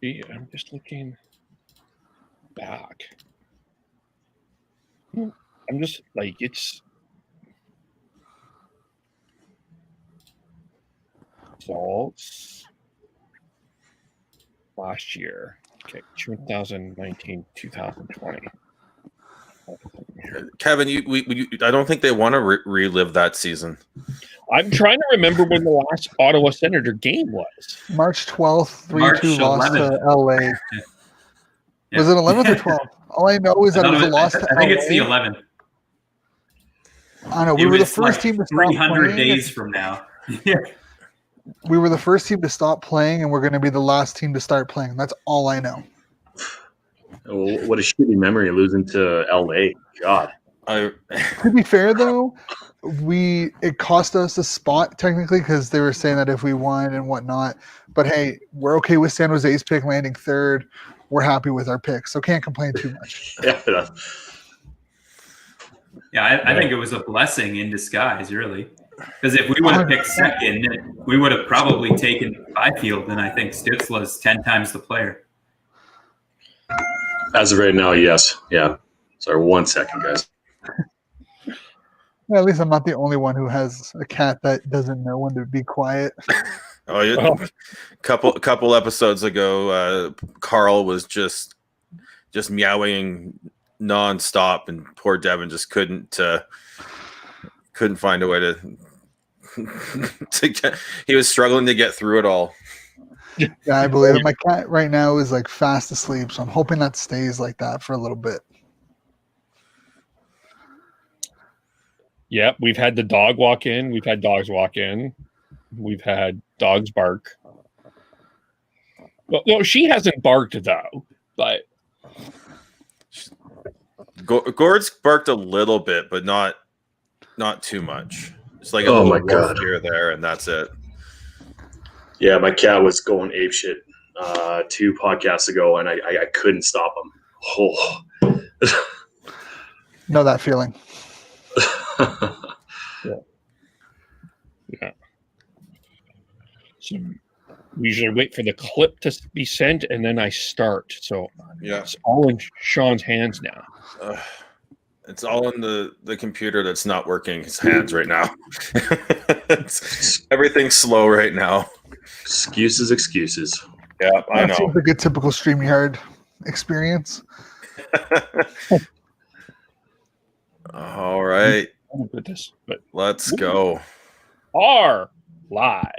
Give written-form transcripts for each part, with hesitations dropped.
I'm just looking back. I'm just like it's results last year. Okay, 2019, 2020. Kevin, I don't think they want to relive that season. I'm trying to remember when the last Ottawa Senator game was. March 12th, 3-2 loss to LA. Yeah. Was it 11th or 12th? All I know is that it was a loss to LA. I think it's the 11th. I know. We were the first team to stop 300 days from now. Yeah. We were the first team to stop playing, and we're going to be the last team to start playing. That's all I know. Oh, what a shitty memory losing to LA. God. To be fair, though, it cost us a spot technically because they were saying that if we won and whatnot. But hey, we're okay with San Jose's pick landing third. We're happy with our pick, so can't complain too much. Yeah, I think it was a blessing in disguise, really. Because if we would have picked second, we would have probably taken Byfield, and I think Stuetzle is 10 times the player. As of right now, yes. Yeah. Sorry, 1 second, guys. Well, at least I'm not the only one who has a cat that doesn't know when to be quiet. Oh, yeah. Couple episodes ago, Carl was just meowing nonstop, and poor Devin just couldn't find a way to get. He was struggling to get through it all. Yeah, I believe it. My cat right now is like fast asleep, so I'm hoping that stays like that for a little bit. Yeah, we've had the dog walk in. We've had dogs walk in. We've had dogs bark. Well, no, she hasn't barked though. But Gord's barked a little bit, but not too much. It's like a oh little my God here or there, and that's it. Yeah, my cat was going apeshit 2 podcasts ago, and I couldn't stop him. Oh. Know that feeling. Yeah. So we usually wait for the clip to be sent, and then I start. So yeah, it's all in Sean's hands now. It's all in the computer that's not working. His hands right now. Everything's slow right now. Excuses. Yeah, I know. Seems like a typical StreamYard experience. All right. Oh, goodness. But let's go. Are live.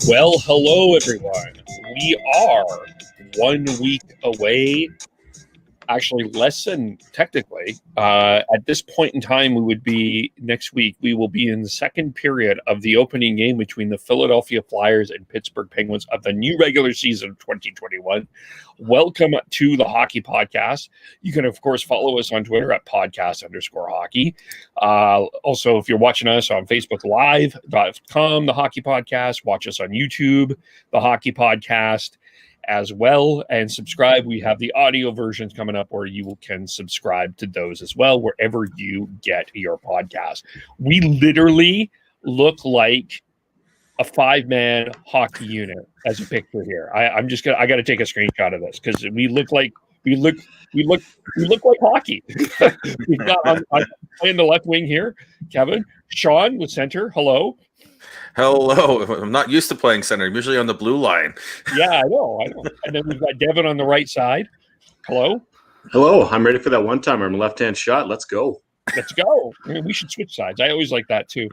Well, hello, everyone. We are 1 week away. Actually, less than technically. At this point in time, next week, we will be in the second period of the opening game between the Philadelphia Flyers and Pittsburgh Penguins of the new regular season of 2021. Welcome to the Hockey Podcast. You can, of course, follow us on Twitter at podcast_hockey. Also, if you're watching us on Facebook Live.com, the Hockey Podcast, watch us on YouTube, the Hockey Podcast as well, and subscribe. We have the audio versions coming up where you can subscribe to those as well, wherever you get your podcast. We literally look like a 5-man hockey unit as a picture here. I got to take a screenshot of this because we look like hockey. We've got I'm playing the left wing here, Kevin. Sean with center. Hello. I'm not used to playing center. I'm usually on the blue line. Yeah, I know. And then we've got Devin on the right side. Hello. I'm ready for that one-timer. I'm a left-hand shot. Let's go. I mean, we should switch sides. I always like that too.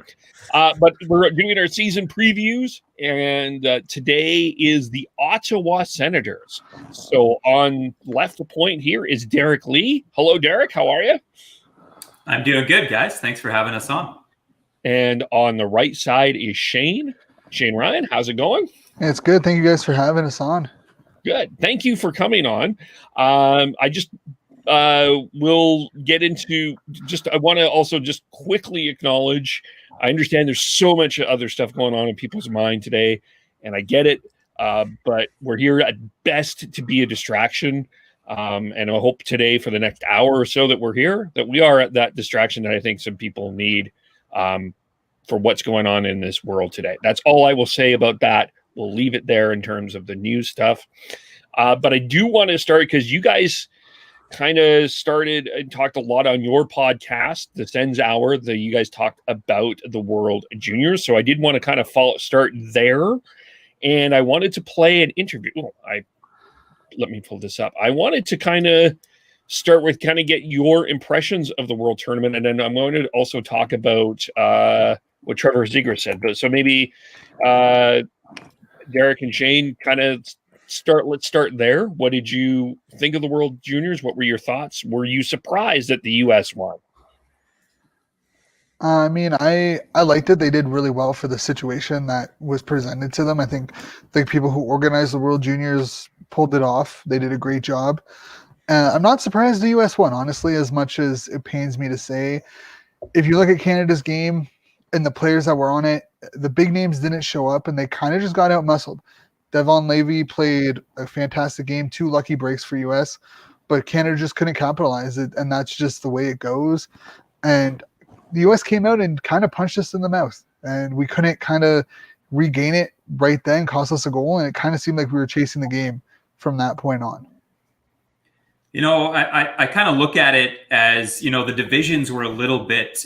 But we're doing our season previews, and today is the Ottawa Senators. So on left point here is Derek Lee. Hello, Derek. How are you? I'm doing good, guys. Thanks for having us on. And on the right side is Shane. Shane Ryan, how's it going? It's good. Thank you guys for having us on. Good. Thank you for coming on. I just will get into I want to also just quickly acknowledge, I understand there's so much other stuff going on in people's mind today, and I get it, but we're here at best to be a distraction. And I hope today for the next hour or so that we're here, that we are at that distraction that I think some people need for what's going on in this world today. That's all I will say about that. We'll leave it there in terms of the news stuff. But I do want to start because you guys kind of started and talked a lot on your podcast, the Sens Hour, you guys talked about the World Juniors. So I did want to kind of start there. And I wanted to play an interview. Let me pull this up. I wanted to kind of start with kind of get your impressions of the World Tournament. And then I'm going to also talk about what Trevor Zegras said. But so maybe Derek and Shane kind of let's start there. What did you think of the World Juniors? What were your thoughts? Were you surprised that the U.S. won? I mean, I liked it. They did really well for the situation that was presented to them. I think the people who organized the World Juniors pulled it off. They did a great job. I'm not surprised the U.S. won, honestly, as much as it pains me to say. If you look at Canada's game and the players that were on it, the big names didn't show up, and they kind of just got out-muscled. Devin Levy played a fantastic game, 2 lucky breaks for U.S., but Canada just couldn't capitalize it, and that's just the way it goes. And the U.S. came out and kind of punched us in the mouth, and we couldn't kind of regain it right then, cost us a goal, and it kind of seemed like we were chasing the game from that point on. You know, I kind of look at it as, you know, the divisions were a little bit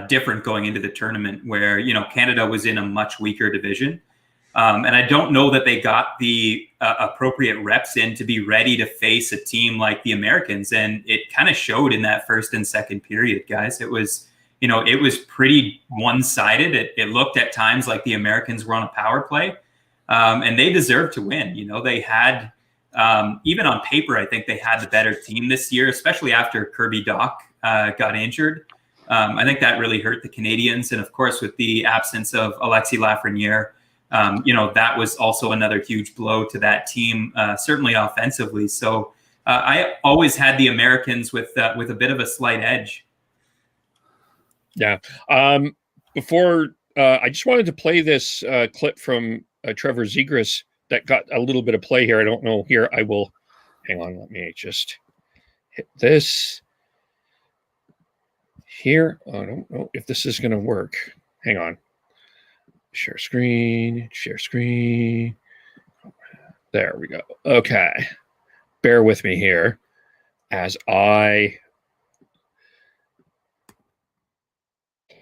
different going into the tournament where, you know, Canada was in a much weaker division. And I don't know that they got the appropriate reps in to be ready to face a team like the Americans. And it kind of showed in that first and second period, guys. It was, you know, it was pretty one-sided. It looked at times like the Americans were on a power play, and they deserved to win. You know, they had, even on paper, I think they had the better team this year, especially after Kirby Dach got injured. I think that really hurt the Canadians. And of course, with the absence of Alexis Lafreniere, you know, that was also another huge blow to that team, certainly offensively. So I always had the Americans with a bit of a slight edge. Yeah. Before I just wanted to play this clip from Trevor Zegras that got a little bit of play here. I don't know here. I will hang on. Let me just hit this here. I don't know if this is going to work. Hang on. Share screen. There we go. Okay. Bear with me here as I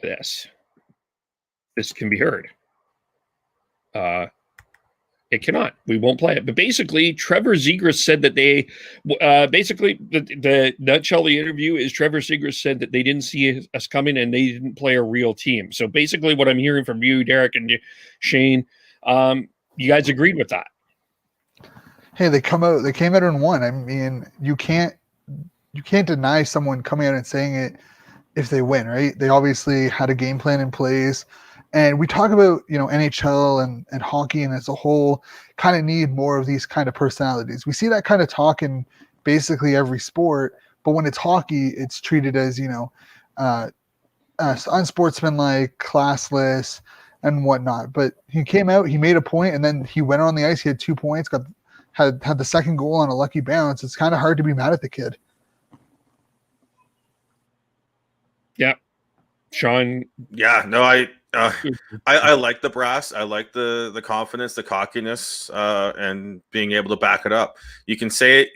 this can be heard. It cannot. We won't play it. But basically, Trevor Zegras said that they basically the nutshell of the interview is Trevor Zegras said that they didn't see us coming and they didn't play a real team. So basically what I'm hearing from you, Derek and Shane, you guys agreed with that. Hey, they came out and won. I mean, you can't deny someone coming out and saying it if they win, right? They obviously had a game plan in place. And we talk about, you know, NHL and hockey and as a whole kind of need more of these kind of personalities. We see that kind of talk in basically every sport, but when it's hockey, it's treated as, you know, unsportsmanlike, classless, and whatnot. But he came out, he made a point, and then he went on the ice. He had 2 points, had the second goal on a lucky bounce. It's kind of hard to be mad at the kid. Yeah. Sean. Yeah, no, I like the brass. I like the confidence, the cockiness, and being able to back it up. You can say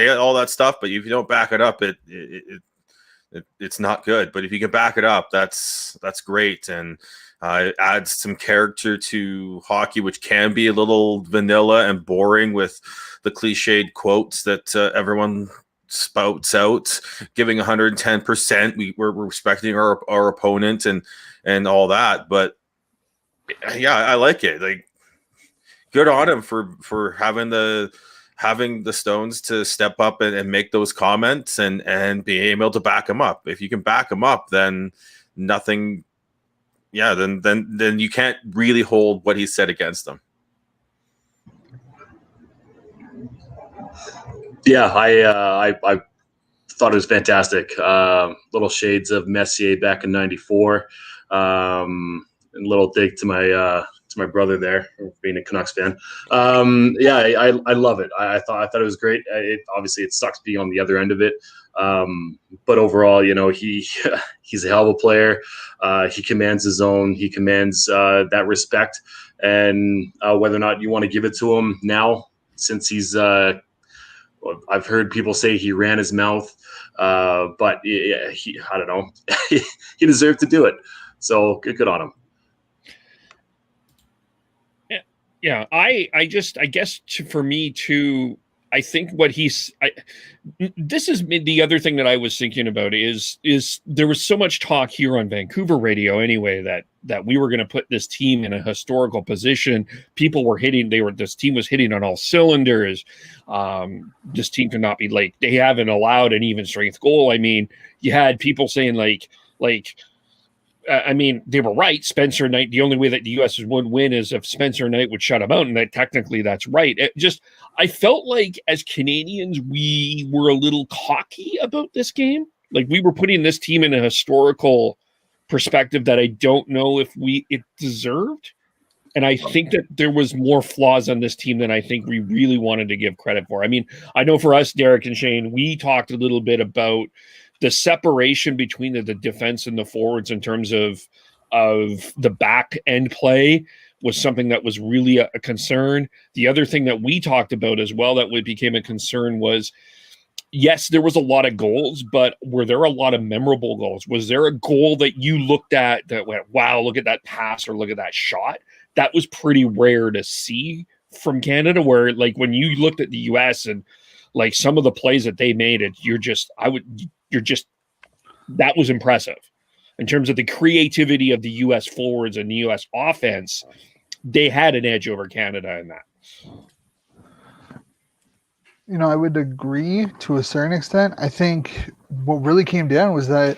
all that stuff, but if you don't back it up, it's not good. But if you can back it up, that's great, and it adds some character to hockey, which can be a little vanilla and boring with the cliched quotes that everyone spouts out, giving 110%. We're respecting our opponent and all that, but yeah, I like it. Like, good on him for having the stones to step up and make those comments and being able to back him up. If you can back him up, then nothing. Yeah, then you can't really hold what he said against them. Yeah, I thought it was fantastic. Little shades of Messier back in '94. And little dig to my brother there, being a Canucks fan. Yeah, I love it. I thought it was great. Obviously it sucks being on the other end of it. But overall, he's a hell of a player. He commands his own. He commands that respect. And whether or not you want to give it to him now, since he's I've heard people say he ran his mouth, but I don't know. He deserved to do it. So good on him. Yeah, I guess for me too, I think this is the other thing that I was thinking about is there was so much talk here on Vancouver radio anyway that we were going to put this team in a historical position. People were this team was hitting on all cylinders. This team could not be they haven't allowed an even strength goal. I mean, you had people saying I mean, they were right. Spencer Knight, the only way that the U.S. would win is if Spencer Knight would shut him out, and that technically that's right. I felt like as Canadians, we were a little cocky about this game. Like we were putting this team in a historical perspective that I don't know if it deserved. And I think that there was more flaws on this team than I think we really wanted to give credit for. I mean, I know for us, Derek and Shane, we talked a little bit about the separation between the defense and the forwards in terms of the back end play was something that was really a concern. The other thing that we talked about as well that became a concern was, yes, there was a lot of goals, but were there a lot of memorable goals? Was there a goal that you looked at that went, wow, look at that pass or look at that shot? That was pretty rare to see from Canada, where when you looked at the US and some of the plays that they made, that was impressive in terms of the creativity of the U.S. forwards and the U.S. offense. They had an edge over Canada in that. I would agree to a certain extent. I think what really came down was that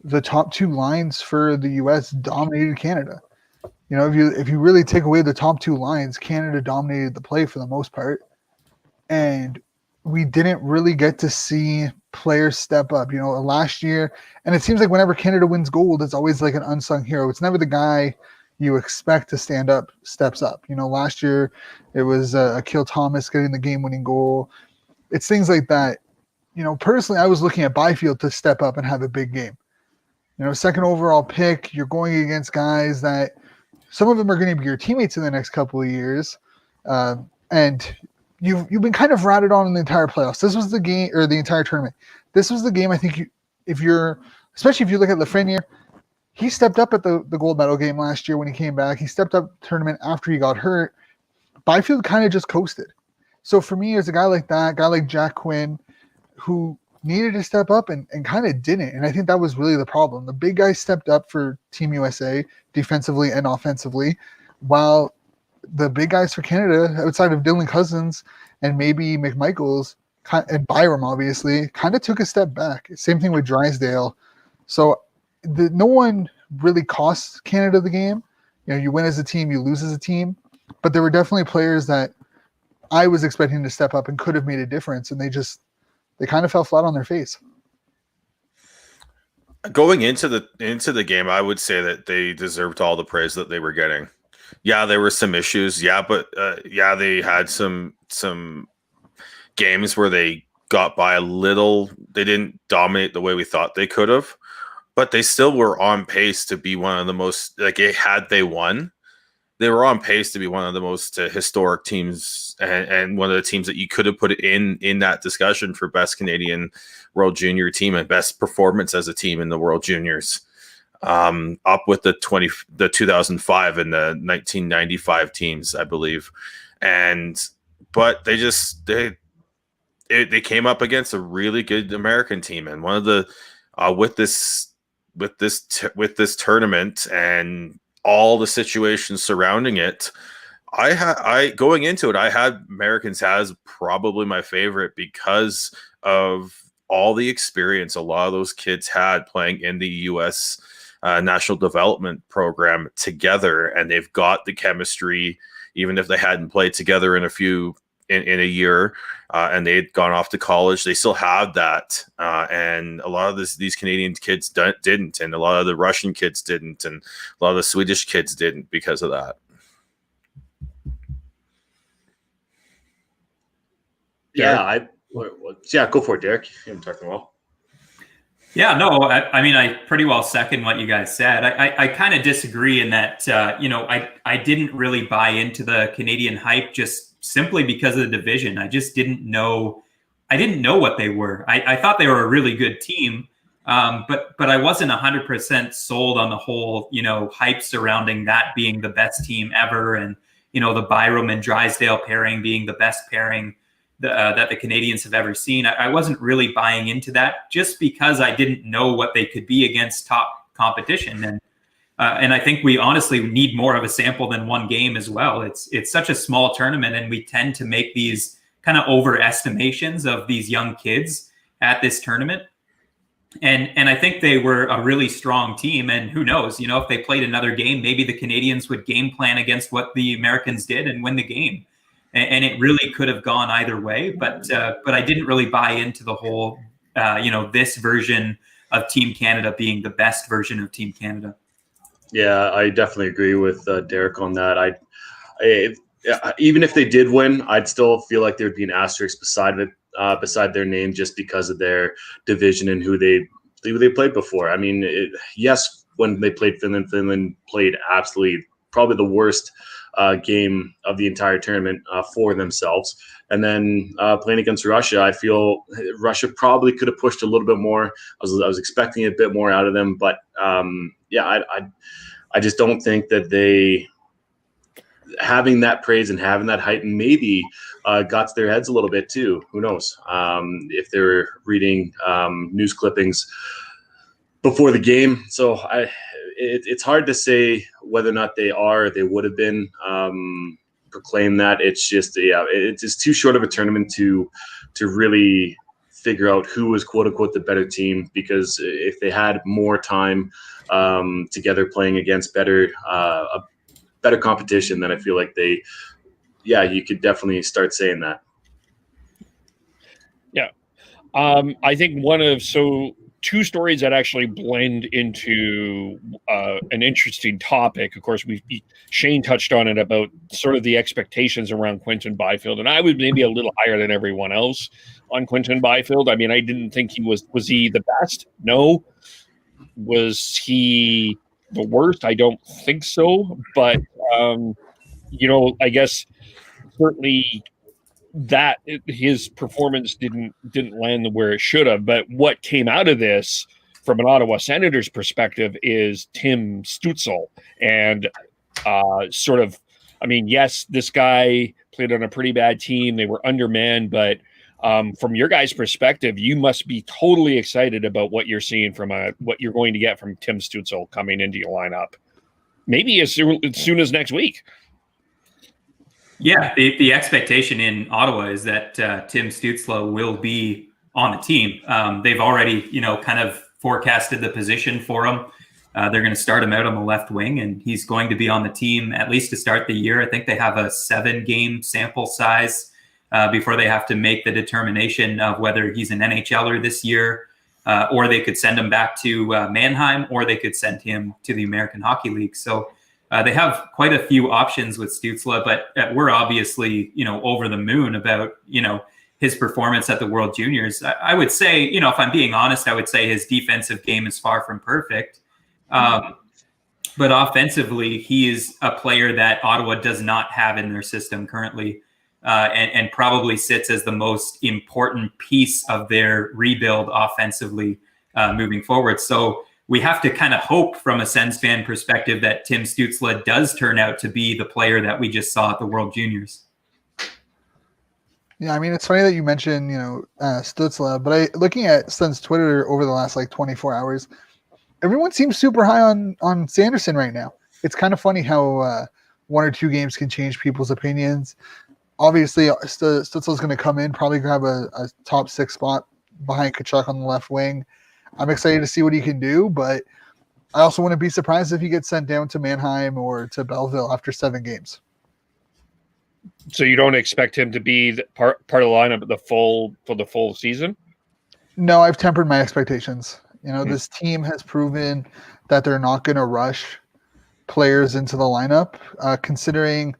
the top two lines for the U.S. dominated Canada. If you really take away the top two lines, Canada dominated the play for the most part. And we didn't really get to see players step up, last year. And it seems like whenever Canada wins gold, it's always like an unsung hero. It's never the guy you expect to stand up steps up. Last year it was Akil Thomas getting the game-winning goal. It's things like that. Personally, I was looking at Byfield to step up and have a big game. Second overall pick, you're going against guys that some of them are going to be your teammates in the next couple of years. And you've been kind of ratted on in the entire playoffs. This was the game, or the entire tournament. This was the game, I think, especially if you look at Lafreniere, he stepped up at the gold medal game last year when he came back. He stepped up tournament after he got hurt. Byfield kind of just coasted. So for me, as a guy like that, guy like Jack Quinn, who needed to step up and kind of didn't. And I think that was really the problem. The big guys stepped up for Team USA defensively and offensively, while the big guys for Canada, outside of Dylan Cousins and maybe McMichaels and Byram, obviously, kind of took a step back. Same thing with Drysdale. So no one really cost Canada the game. You win as a team, you lose as a team. But there were definitely players that I was expecting to step up and could have made a difference, and they kind of fell flat on their face. Going into the game, I would say that they deserved all the praise that they were getting. Yeah, there were some issues. Yeah, but they had some games where they got by a little. They didn't dominate the way we thought they could have, but they still were on pace to be one of the most, had they won, they were on pace to be one of the most historic teams and one of the teams that you could have put in that discussion for best Canadian World Junior team and best performance as a team in the World Juniors. Up with the 2005 and the 1995 teams, I believe. But they came up against a really good American team, and one of the with this tournament and all the situations surrounding it, I going into it, I had Americans as probably my favorite because of all the experience a lot of those kids had playing in the U.S. National Development Program together, and they've got the chemistry, even if they hadn't played together in a few in a year, and they'd gone off to college. They still have that, and a lot of these Canadian kids didn't, and a lot of the Russian kids didn't, and a lot of the Swedish kids didn't because of that. Yeah, go for it, Derek. I'm talking well. Yeah, no, I mean, I pretty well second what you guys said. I kind of disagree in that, I didn't really buy into the Canadian hype just simply because of the division. I just didn't know. I didn't know what they were. I thought they were a really good team, but I wasn't 100% sold on the whole, hype surrounding that being the best team ever, and the Byram and Drysdale pairing being the best pairing that the Canadians have ever seen. I wasn't really buying into that just because I didn't know what they could be against top competition. And I think we honestly need more of a sample than one game as well. It's such a small tournament, and we tend to make these kind of overestimations of these young kids at this tournament. And I think they were a really strong team. And who knows, if they played another game, maybe the Canadians would game plan against what the Americans did and win the game. And it really could have gone either way, but I didn't really buy into the whole, this version of Team Canada being the best version of Team Canada. Yeah, I definitely agree with Derek on that. Even if they did win, I'd still feel like there'd be an asterisk beside their name just because of their division and who they played before. I mean, yes, when they played Finland played absolutely probably the worst game of the entire tournament for themselves. And then playing against Russia, I feel Russia probably could have pushed a little bit more. I was expecting a bit more out of them, but I just don't think that they having that praise and having that hype maybe got to their heads a little bit too. Who knows if they're reading news clippings before the game. So it's hard to say whether or not they would have been proclaimed that. It's just, it's just too short of a tournament to really figure out who was quote unquote the better team, because if they had more time together playing against better competition, then I feel like you could definitely start saying that. Yeah. I think two stories that actually blend into an interesting topic. Of course, Shane touched on it about sort of the expectations around Quinton Byfield, and I was maybe a little higher than everyone else on Quinton Byfield. I mean, I didn't think he was he the best? No. Was he the worst? I don't think so. But I guess certainly that his performance didn't land where it should have. But what came out of this from an Ottawa Senators perspective is Tim Stuetzle. And yes, this guy played on a pretty bad team. They were undermanned, but from your guys' perspective, you must be totally excited about what you're seeing from what you're going to get from Tim Stuetzle coming into your lineup. Maybe as soon as next week. Yeah, the expectation in Ottawa is that Tim Stuetzle will be on the team. They've already, kind of forecasted the position for him. They're going to start him out on the left wing, and he's going to be on the team at least to start the year. I think they have a 7-game sample size before they have to make the determination of whether he's an NHLer this year, or they could send him back to Mannheim, or they could send him to the American Hockey League. So they have quite a few options with Stuetzle, but we're obviously, over the moon about, his performance at the World Juniors. I would say, if I'm being honest, I would say his defensive game is far from perfect. But offensively, he is a player that Ottawa does not have in their system currently, and probably sits as the most important piece of their rebuild offensively moving forward. So we have to kind of hope from a Sens fan perspective that Tim Stuetzle does turn out to be the player that we just saw at the World Juniors. Yeah, I mean, it's funny that you mentioned, Stuetzle, but looking at Sens Twitter over the last 24 hours, everyone seems super high on Sanderson right now. It's kind of funny how 1 or 2 games can change people's opinions. Obviously, Stuetzle's going to come in, probably grab a top 6 spot behind Tkachuk on the left wing. I'm excited to see what he can do, but I also wouldn't be surprised if he gets sent down to Mannheim or to Belleville after 7 games. So you don't expect him to be part of the lineup for the full season? No, I've tempered my expectations. This team has proven that they're not going to rush players into the lineup. Considering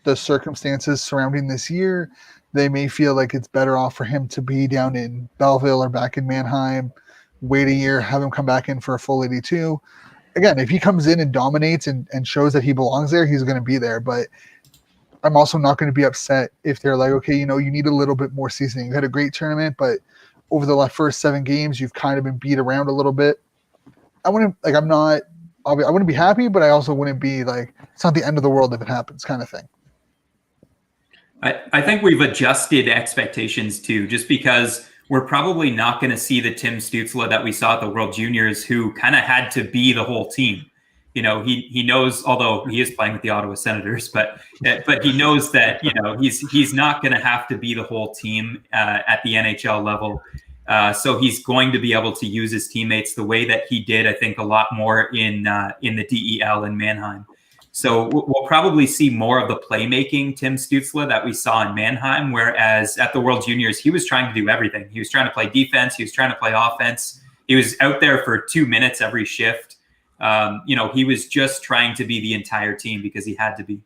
the circumstances surrounding this year, they may feel like it's better off for him to be down in Belleville or back in Mannheim, wait a year, have him come back in for a full 82. Again, if he comes in and dominates and shows that he belongs there, he's going to be there. But I'm also not going to be upset if they're like, okay, you need a little bit more seasoning. You had a great tournament, but over the first 7 games, you've kind of been beat around a little bit. I wouldn't be happy, but I also wouldn't be like, it's not the end of the world if it happens kind of thing. I think we've adjusted expectations too, just because we're probably not going to see the Tim Stuetzle that we saw at the World Juniors, who kind of had to be the whole team. He knows, although he is playing with the Ottawa Senators, but he knows that, he's not going to have to be the whole team at the NHL level. So he's going to be able to use his teammates the way that he did, I think, a lot more in the DEL in Mannheim. So we'll probably see more of the playmaking Tim Stuetzle that we saw in Mannheim, whereas at the World Juniors, he was trying to do everything. He was trying to play defense. He was trying to play offense. He was out there for 2 minutes every shift. He was just trying to be the entire team because he had to be.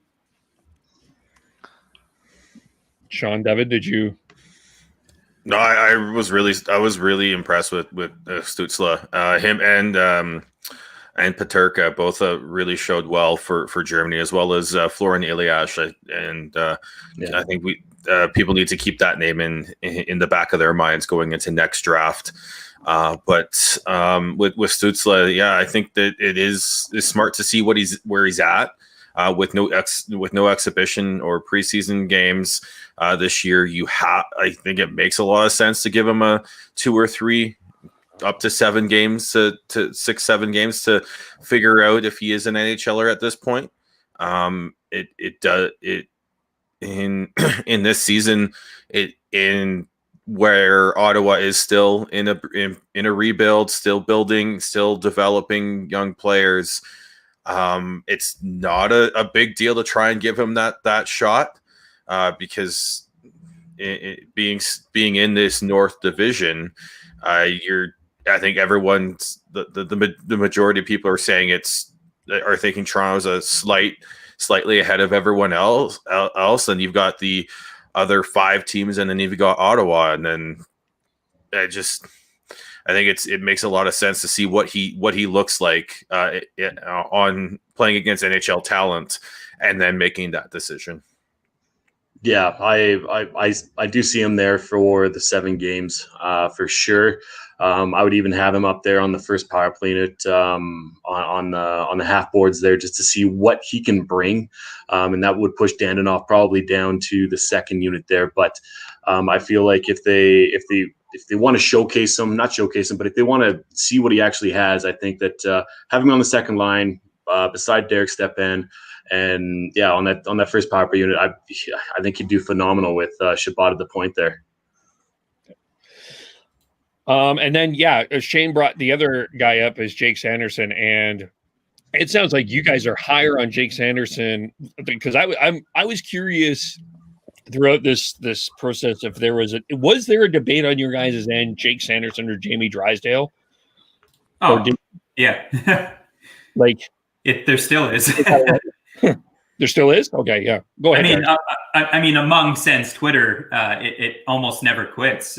Sean, Devin, did you? No, I was really impressed with Stuetzle. Him and Peterka both really showed well for Germany, as well as Florian Elias. I think people need to keep that name in the back of their minds going into next draft. But with Stuetzle, I think that it is smart to see where he's at with no exhibition or preseason games this year. I think it makes a lot of sense to give him a 2 or 3 up to 7 games to 6-7 games to figure out if he is an NHLer at this point. In this season, in where Ottawa is still in a rebuild, still building, still developing young players. It's not a big deal to try and give him that shot because being in this North Division, I think everyone's the majority of people are saying are thinking Toronto's a slightly ahead of everyone else, and you've got the other 5 teams, and then you've got Ottawa, and then I think it makes a lot of sense to see what he looks like on playing against NHL talent, and then making that decision. Yeah, I do see him there for the 7 games for sure. I would even have him up there on the first power play unit on the half boards there, just to see what he can bring, and that would push Dandinoff probably down to the second unit there. But I feel like if they want to showcase him, not showcase him, but if they want to see what he actually has, I think that having him on the second line beside Derek Stepan, and on that first power play unit, I think he'd do phenomenal with Chabot at the point there. And then, Shane brought the other guy up as Jake Sanderson, and it sounds like you guys are higher on Jake Sanderson, because I was curious throughout this process if there was there a debate on your guys' end, Jake Sanderson or Jamie Drysdale? Oh, yeah. There still is. There still is? Okay, yeah. Go ahead. I mean, among Sens Twitter, it almost never quits.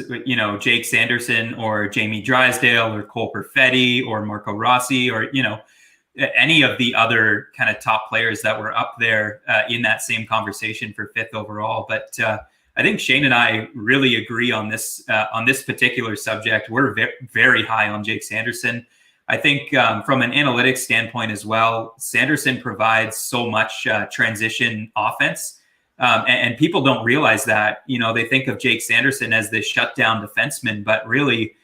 Jake Sanderson or Jamie Drysdale or Cole Perfetti or Marco Rossi or, any of the other kind of top players that were up there in that same conversation for 5th overall. But I think Shane and I really agree on this particular subject. We're very high on Jake Sanderson. I think from an analytics standpoint as well, Sanderson provides so much transition offense. And people don't realize that. They think of Jake Sanderson as this shutdown defenseman, but really,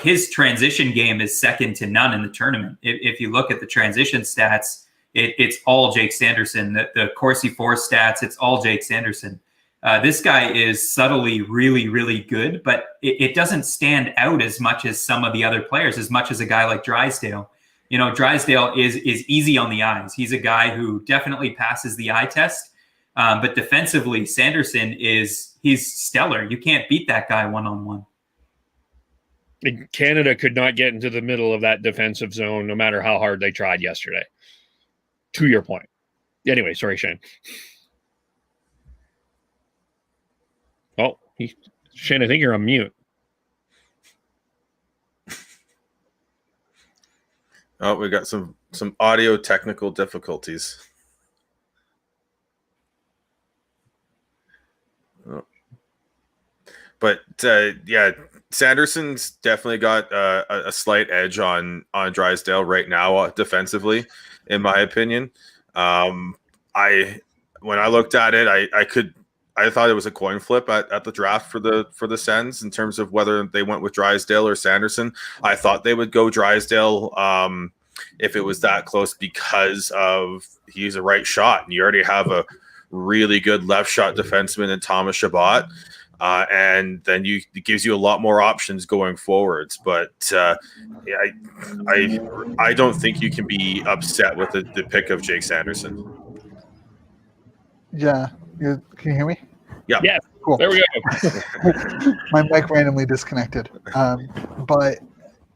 his transition game is second to none in the tournament. If you look at the transition stats, it's all Jake Sanderson. The Corsi Force stats, it's all Jake Sanderson. This guy is subtly really, really good, but it doesn't stand out as much as some of the other players, as much as a guy like Drysdale. Drysdale is easy on the eyes. He's a guy who definitely passes the eye test. But defensively, Sanderson he's stellar. You can't beat that guy one-on-one. Canada could not get into the middle of that defensive zone no matter how hard they tried yesterday. To your point. Anyway, sorry, Shane. Oh, Shane, I think you're on mute. Oh, we got some audio technical difficulties. Oh. But yeah, Sanderson's definitely got a slight edge on Drysdale right now defensively, in my opinion. When I looked at it, I thought it was a coin flip at the draft for the Sens in terms of whether they went with Drysdale or Sanderson. I thought they would go Drysdale if it was that close because of he's a right shot, and you already have a really good left shot defenseman in Thomas Chabot. And then it gives you a lot more options going forwards. But I don't think you can be upset with the pick of Jake Sanderson. Yeah. Can you hear me? Yeah. Yeah. Cool. There we go. My mic randomly disconnected. But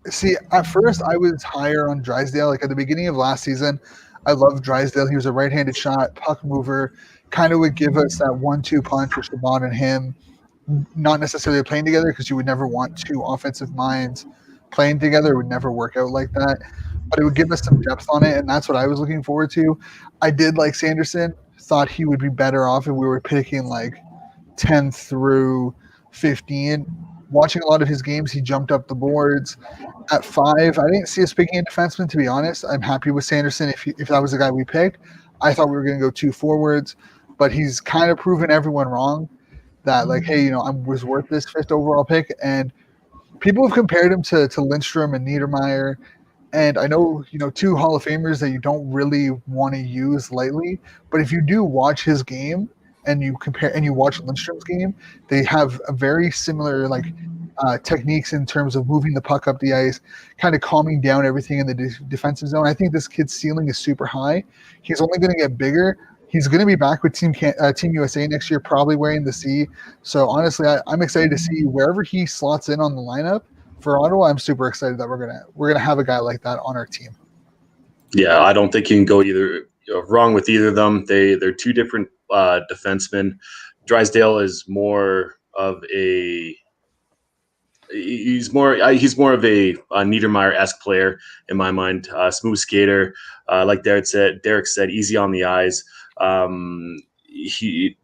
see, at first I was higher on Drysdale. Like at the beginning of last season, I loved Drysdale. He was a right-handed shot, puck mover, kind of would give us that 1-2 punch with Chabot and him. Not necessarily playing together because you would never want two offensive minds playing together. It would never work out like that. But it would give us some depth on it, and that's what I was looking forward to. I did like Sanderson. Thought he would be better off if we were picking like 10 through 15. Watching a lot of his games, he jumped up the boards. At 5, I didn't see us picking a defenseman, to be honest. I'm happy with Sanderson if that was the guy we picked. I thought we were going to go 2 forwards, but he's kind of proven everyone wrong. That like, hey, I was worth this 5th overall pick, and people have compared him to Lindstrom and Niedermeyer, and I know 2 Hall of Famers that you don't really want to use lightly, but if you do watch his game and you compare and you watch Lindstrom's game, they have a very similar techniques in terms of moving the puck up the ice, kind of calming down everything in the defensive zone. I think this kid's ceiling is super high. He's only going to get bigger. He's going to be back with Team USA next year, probably wearing the C. So honestly, I'm excited to see wherever he slots in on the lineup for Ottawa. I'm super excited that we're gonna have a guy like that on our team. Yeah, I don't think you can go wrong with either of them. They're 2 different defensemen. Drysdale is more of a he's more of a Niedermeyer-esque player in my mind. Smooth skater, like Derek said, easy on the eyes. He's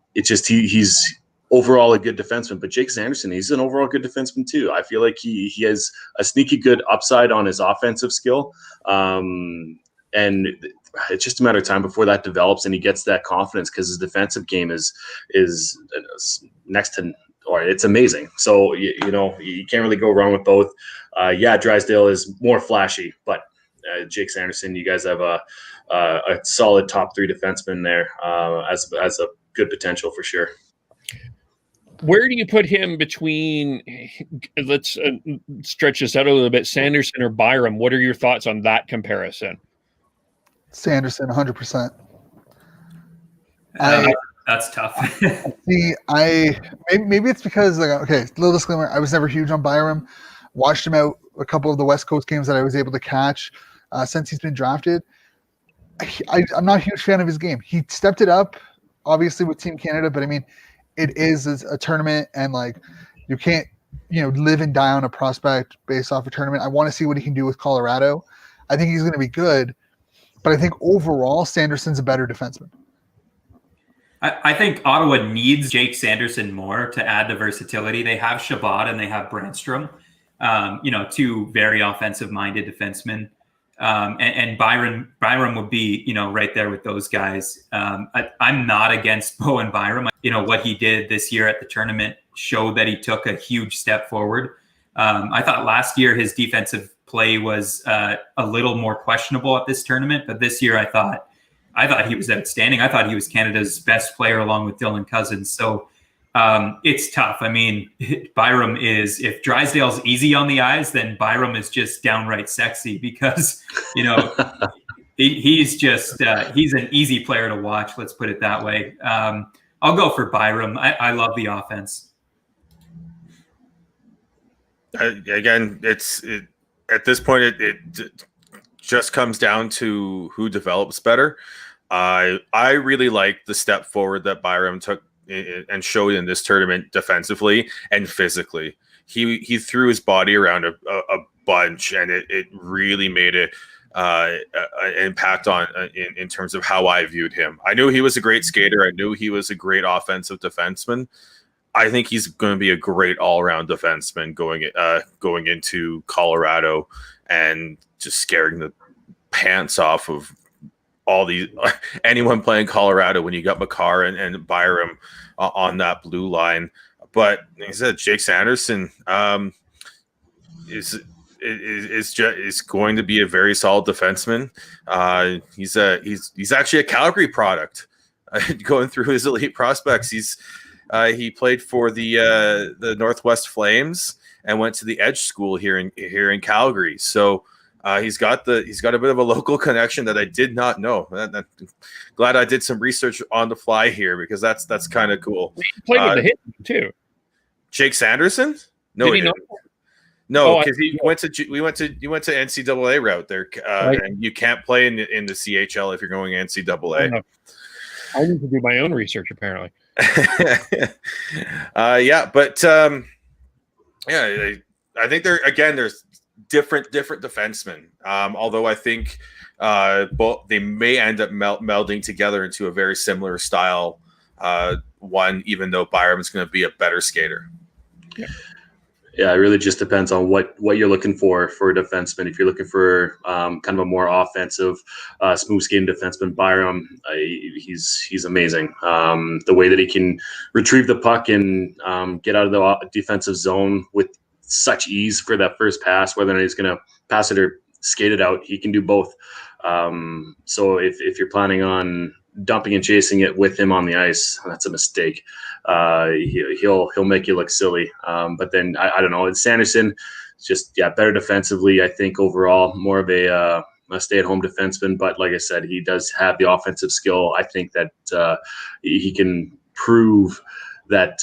overall a good defenseman, but Jake Sanderson, he's an overall good defenseman too. I feel like he has a sneaky good upside on his offensive skill. And it's just a matter of time before that develops and he gets that confidence because his defensive game is next to, or it's amazing. So, you can't really go wrong with both. Drysdale is more flashy, but Jake Sanderson, you guys have a solid top 3 defenseman there as a good potential for sure. Where do you put him between, let's stretch this out a little bit, Sanderson or Byram? What are your thoughts on that comparison? Sanderson, 100%. That's tough. See, maybe it's because, little disclaimer, I was never huge on Byram. Watched him out a couple of the West Coast games that I was able to catch since he's been drafted. I'm not a huge fan of his game. He stepped it up, obviously, with Team Canada, but I mean, it is a tournament, and you can't, live and die on a prospect based off a tournament. I want to see what he can do with Colorado. I think he's going to be good, but I think overall Sanderson's a better defenseman. I think Ottawa needs Jake Sanderson more to add the versatility. They have Chabot and they have Brandstrom, 2 very offensive-minded defensemen. And Byram would be, right there with those guys. I'm not against Bo and Byram. What he did this year at the tournament showed that he took a huge step forward. I thought last year his defensive play was a little more questionable at this tournament, but this year I thought he was outstanding. I thought he was Canada's best player along with Dylan Cousins. So it's tough. I mean, Byram is, if Drysdale's easy on the eyes, then Byram is just downright sexy because, He's just he's an easy player to watch. Let's put it that way. I'll go for Byram. I love the offense. Again, at this point, it just comes down to who develops better. I really like the step forward that Byram took and showed in this tournament defensively and physically. He threw his body around a bunch, and it really made an impact on in terms of how I viewed him. I knew he was a great skater. I knew he was a great offensive defenseman. I think he's going to be a great all-around defenseman going into Colorado and just scaring the pants off of anyone playing Colorado when you got Makar and Byram on that blue line. But like I said, Jake Sanderson is going to be a very solid defenseman. He's actually a Calgary product. Going through his elite prospects, he played for the Northwest Flames and went to the Edge School here in Calgary. So he's got a bit of a local connection that I did not know. Glad I did some research on the fly here, because that's kind of cool. He played with the Hit too. Jake Sanderson? No, he didn't. No, because we went to NCAA route there, right. And you can't play in the CHL if you're going NCAA. I need to do my own research, apparently. I think there's different defensemen. Although I think both they may end up melding together into a very similar style one, even though Byram's going to be a better skater. Yeah, it really just depends on what you're looking for a defenseman. If you're looking for kind of a more offensive, smooth skating defenseman, Byram, he's amazing. The way that he can retrieve the puck and get out of the defensive zone with such ease for that first pass, whether or not he's going to pass it or skate it out, he can do both. So if you're planning on dumping and chasing it with him on the ice, that's a mistake. He'll make you look silly. But then I don't know. It's Sanderson, just better defensively. I think overall more of a stay-at-home defenseman. But like I said, he does have the offensive skill. I think that he can prove that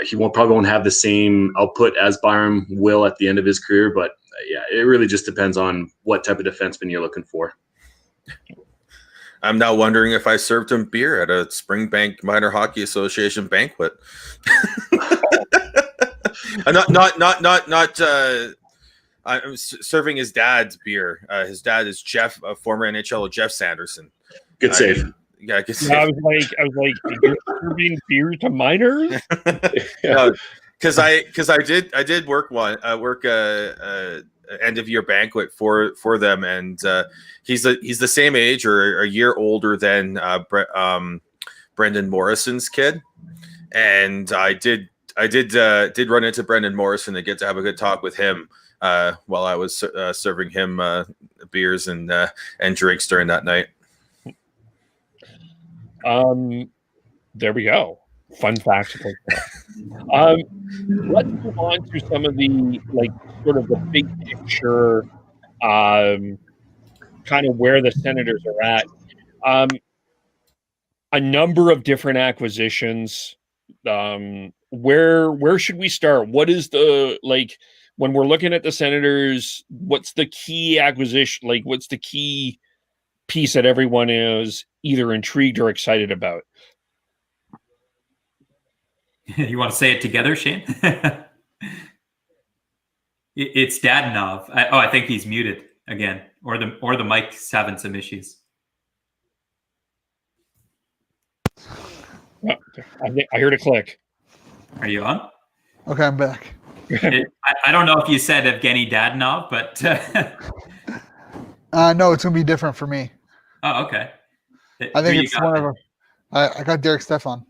he probably won't have the same output as Byram will at the end of his career. But it really just depends on what type of defenseman you're looking for. I'm now wondering if I served him beer at a Springbank Minor Hockey Association banquet. I'm serving his dad's beer. His dad is Jeff, former NHL Jeff Sanderson. Good save. Yeah, good save. I was like, you're serving beer to minors? Because I did work end of year banquet for them, and he's the same age or a year older than Brendan Morrison's kid, and I did run into Brendan Morrison and get to have a good talk with him while I was serving him beers and drinks during that night. There we go. Fun facts. Let's move on to some of the sort of the big picture, kind of where the Senators are at. A number of different acquisitions. Where should we start? What is the when we're looking at the Senators? What's the key acquisition? What's the key piece that everyone is either intrigued or excited about? You want to say it together, Shane? It's Dadonov. I think he's muted again, or the mic's having some issues. I heard a click. Are you on? Okay, I'm back. I don't know if you said Evgeny Dadonov, but no, it's gonna be different for me. Oh, okay. I think it's one of them. I got Derek Stefan.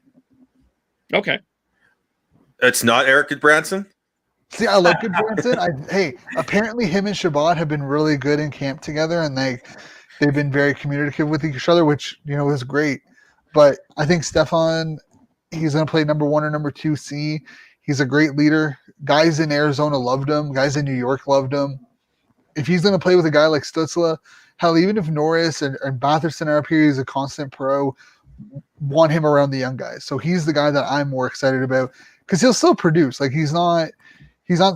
Okay. It's not Eric Goodbranson? See, I like Goodbranson. Apparently him and Chabot have been really good in camp together, and they've been very communicative with each other, which is great. But I think Stefan, he's going to play number 1 or number 2C. He's a great leader. Guys in Arizona loved him. Guys in New York loved him. If he's going to play with a guy like Stuetzle hell, even if Norris and Batherson are up here, he's a constant pro. Want him around the young guys. So he's the guy that I'm more excited about because he'll still produce. Like he's not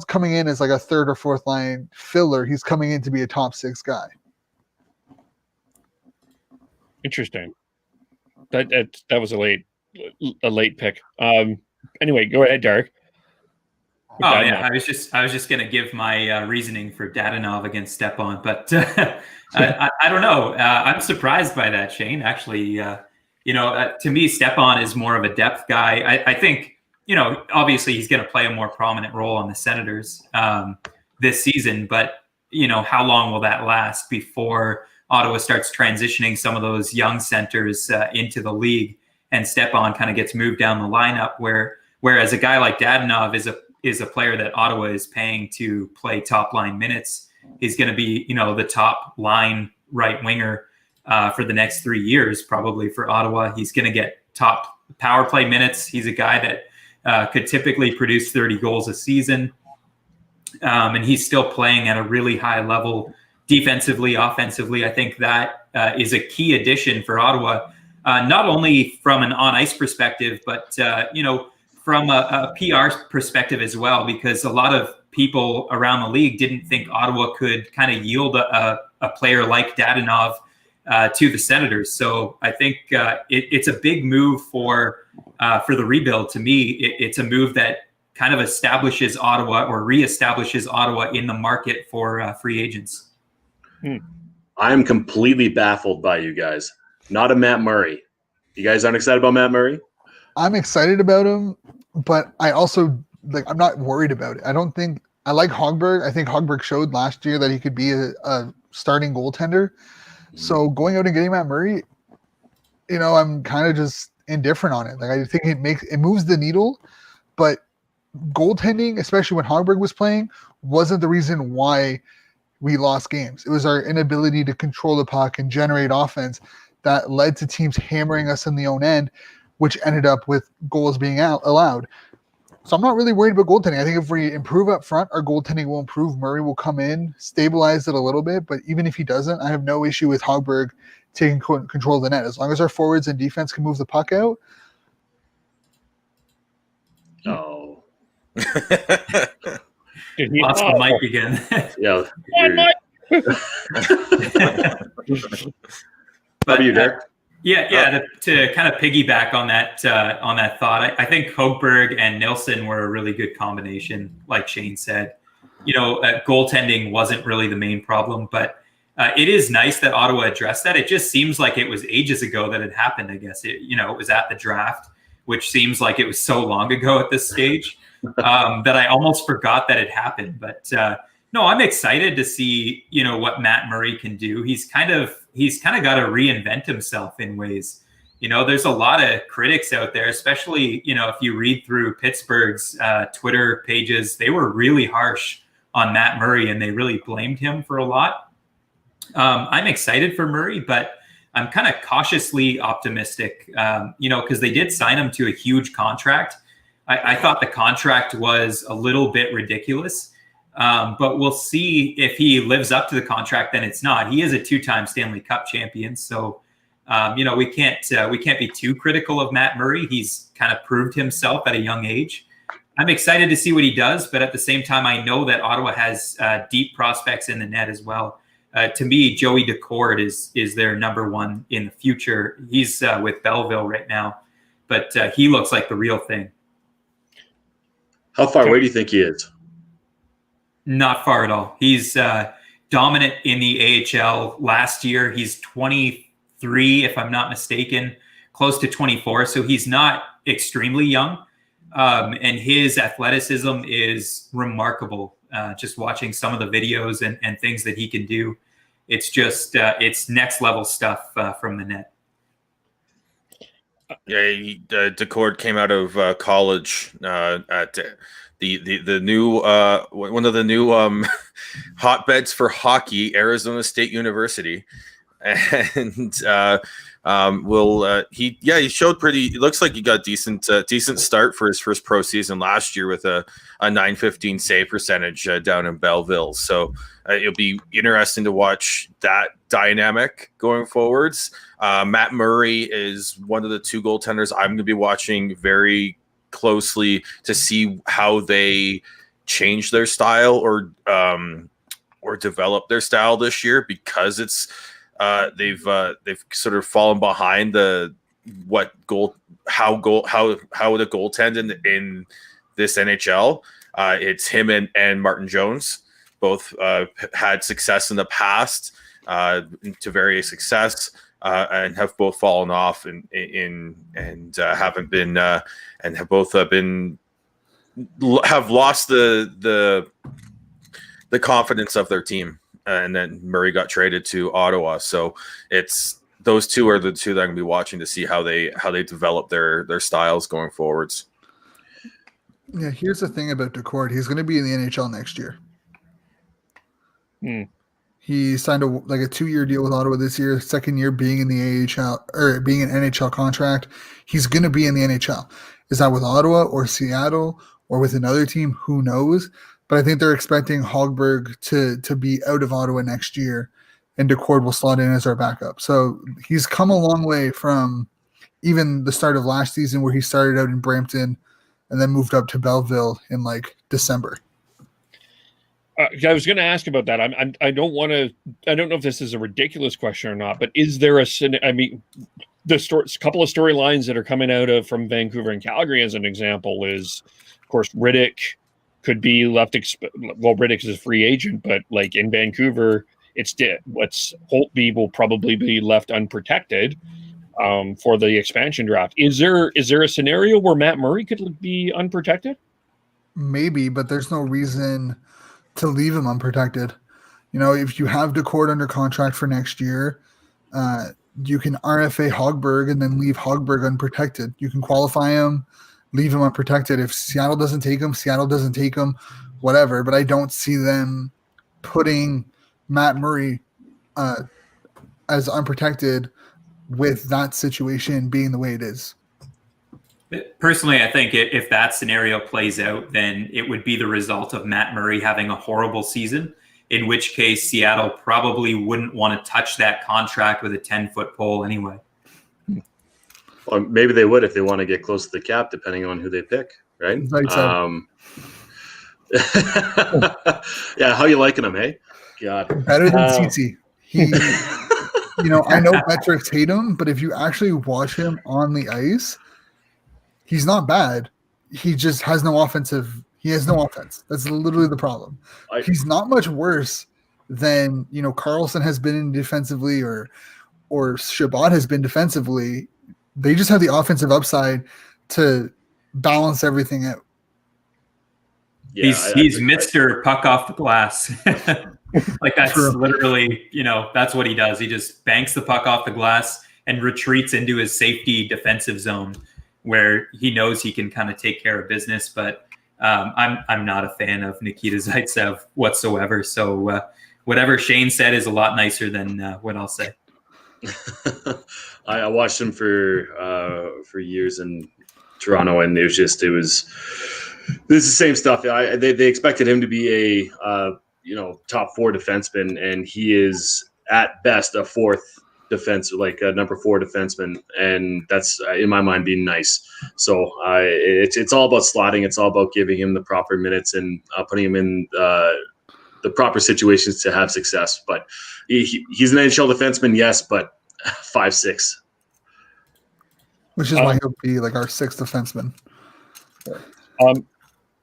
coming in as like a third or fourth line filler. He's coming in to be a top 6 guy. Interesting. That was a late pick. Anyway, go ahead, Derek. Oh yeah, I was just gonna give my reasoning for Dadonov against Stepan, but I don't know. I'm surprised by that, Shane. Actually, to me, Stepan is more of a depth guy. I think obviously he's going to play a more prominent role on the Senators this season, but how long will that last before Ottawa starts transitioning some of those young centers into the league, and Stepan kind of gets moved down the lineup? Whereas a guy like Dadonov is a player that Ottawa is paying to play top line minutes. He's going to be the top line right winger for the next 3 years, probably for Ottawa. He's going to get top power play minutes. He's a guy that could typically produce 30 goals a season, and he's still playing at a really high level. Defensively, offensively, I think that is a key addition for Ottawa, not only from an on-ice perspective, but, from a PR perspective as well, because a lot of people around the league didn't think Ottawa could kind of yield a player like Dadonov to the Senators. So I think it's a big move for the rebuild. To me, it's a move that kind of establishes Ottawa or reestablishes Ottawa in the market for free agents. I'm completely baffled by you guys. Not a Matt Murray. You guys aren't excited about Matt Murray? I'm excited about him, but I also I'm not worried about it. I like Hogberg. I think Hogberg showed last year that he could be a starting goaltender. So going out and getting Matt Murray, I'm kind of just indifferent on it. Like I think it moves the needle, but goaltending, especially when Hogberg was playing, wasn't the reason why we lost games. It was our inability to control the puck and generate offense that led to teams hammering us in the own end, which ended up with goals being allowed. So I'm not really worried about goaltending. I think if we improve up front, our goaltending will improve. Murray will come in, stabilize it a little bit, but even if he doesn't, I have no issue with Hogberg taking control of the net. As long as our forwards and defense can move the puck out. Oh. Lost the mic again. Yeah. But How about you, Derek? To kind of piggyback on that thought, I think Hogberg and Nilsson were a really good combination, like Shane said. Goaltending wasn't really the main problem, but it is nice that Ottawa addressed that. It just seems like it was ages ago that it happened, I guess. It was at the draft, which seems like it was so long ago at this stage that I almost forgot that it happened. But no, I'm excited to see, what Matt Murray can do. He's kind of got to reinvent himself in ways. There's a lot of critics out there, especially, if you read through Pittsburgh's Twitter pages, they were really harsh on Matt Murray and they really blamed him for a lot. I'm excited for Murray, but I'm kind of cautiously optimistic, because they did sign him to a huge contract. I thought the contract was a little bit ridiculous. But we'll see if he lives up to the contract. Then it's not. He is a 2-time Stanley Cup champion, so we can't be too critical of Matt Murray. He's kind of proved himself at a young age. I'm excited to see what he does, but at the same time, I know that Ottawa has deep prospects in the net as well. To me, Joey Decord is their number one in the future. He's with Belleville right now, but he looks like the real thing. How far away do you think he is? Not far at all. He's dominant in the AHL. Last year, he's 23, if I'm not mistaken, close to 24. So he's not extremely young. And his athleticism is remarkable. Just watching some of the videos and things that he can do. It's just, it's next level stuff from the net. Yeah, Decord came out of college at the new one of the new hotbeds for hockey, Arizona State University. and he showed pretty. It looks like he got decent start for his first pro season last year with a 915 save percentage down in Belleville. So it'll be interesting to watch that dynamic going forwards. Matt Murray is one of the two goaltenders I'm going to be watching very closely to see how they change their style or develop their style this year, because it's they've sort of fallen behind how the goaltend in this NHL. It's him and Martin Jones, both had success in the past, to various success, and have both fallen off and haven't been and have both have lost the confidence of their team. And then Murray got traded to Ottawa. So it's those two are the two that I'm going to be watching to see how they develop their styles going forwards. Yeah, here's the thing about Decord. He's going to be in the NHL next year. He signed a 2-year deal with Ottawa this year, second year being in the AHL or being an NHL contract. He's going to be in the NHL. Is that with Ottawa or Seattle or with another team? Who knows? But I think they're expecting Hogberg to be out of Ottawa next year, and Decord will slot in as our backup. So he's come a long way from even the start of last season, where he started out in Brampton and then moved up to Belleville in December. I was going to ask about that. I don't know if this is a ridiculous question or not, but is there the couple of storylines that are coming out from Vancouver and Calgary as an example is, of course, Riddick could be left. Riddick is a free agent, but in Vancouver, Holtby will probably be left unprotected for the expansion draft. Is there a scenario where Matt Murray could be unprotected? Maybe, but there's no reason to leave him unprotected. If you have Decord under contract for next year, you can RFA Hogberg and then leave Hogberg unprotected. You can qualify him, leave him unprotected. If Seattle doesn't take him, whatever. But I don't see them putting Matt Murray as unprotected with that situation being the way it is. Personally, I think if that scenario plays out, then it would be the result of Matt Murray having a horrible season, in which case Seattle probably wouldn't want to touch that contract with a 10-foot pole anyway. Well, maybe they would if they want to get close to the cap, depending on who they pick, right? Yeah, how you liking him, hey? God. Better than CC. I know metrics hate him, but if you actually watch him on the ice, he's not bad. He just has no offensive. He has no offense. That's literally the problem. He's not much worse than Carlson has been in defensively or Chabot has been defensively. They just have the offensive upside to balance everything out. Yeah, he's Mr. Puck off the glass. That's True. Literally, that's what he does. He just banks the puck off the glass and retreats into his safety defensive zone, where he knows he can kind of take care of business. But I'm not a fan of Nikita Zaitsev whatsoever. So whatever Shane said is a lot nicer than what I'll say. I watched him for years in Toronto, and this is the same stuff. They expected him to be a top 4 defenseman, and he is at best a fourth defense, a number 4 defenseman, and that's in my mind being nice. So it's all about slotting. It's all about giving him the proper minutes and putting him in the proper situations to have success. But he's an NHL defenseman, yes, but 5'6", which is why he'll be our 6th defenseman.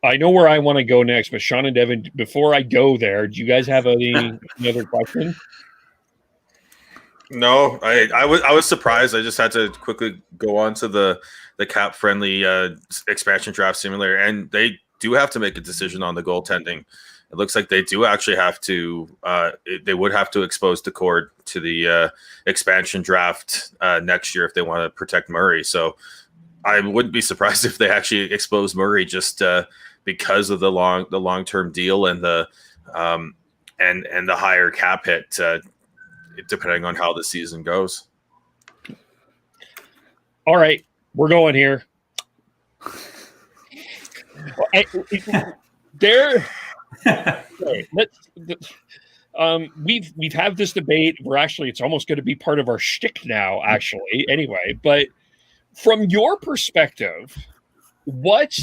I know where I want to go next, but Sean and Devin, before I go there, do you guys have any other question? No, I was surprised. I just had to quickly go on to the cap friendly expansion draft simulator, and they do have to make a decision on the goaltending. It looks like they do actually have to. They would have to expose Decord to the expansion draft next year if they want to protect Murray. So I wouldn't be surprised if they actually expose Murray just because of the long term deal and the higher cap hit. depending on how the season goes. All right, we're going here. We've had this debate. It's almost going to be part of our shtick now, actually. Anyway, but from your perspective, what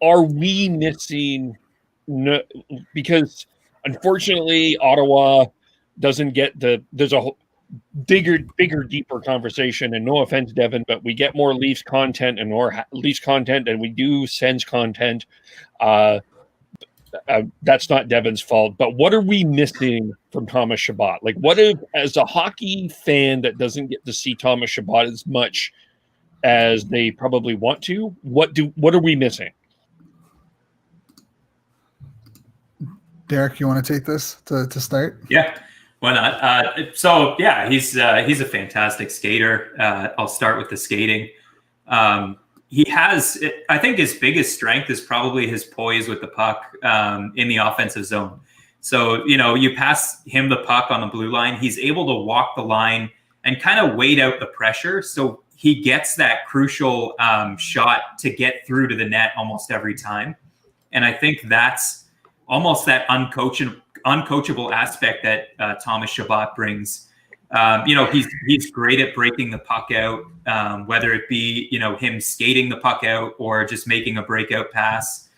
are we missing? Because unfortunately, Ottawa doesn't get there's a bigger, deeper conversation. And no offense, Devin, but we get more Leafs content and more Leafs content than we do Sens content. That's not Devin's fault. But what are we missing from Thomas Chabot? Like, what if, as a hockey fan that doesn't get to see Thomas Chabot as much as they probably want to, what are we missing? Derek, you want to take this to start? Yeah, why not? He's a fantastic skater. I'll start with the skating. I think his biggest strength is probably his poise with the puck in the offensive zone. So, you pass him the puck on the blue line, he's able to walk the line and kind of wait out the pressure. So he gets that crucial shot to get through to the net almost every time. And I think that's almost that uncoachable aspect that Thomas Chabot brings. He's great at breaking the puck out, whether it be, him skating the puck out or just making a breakout pass.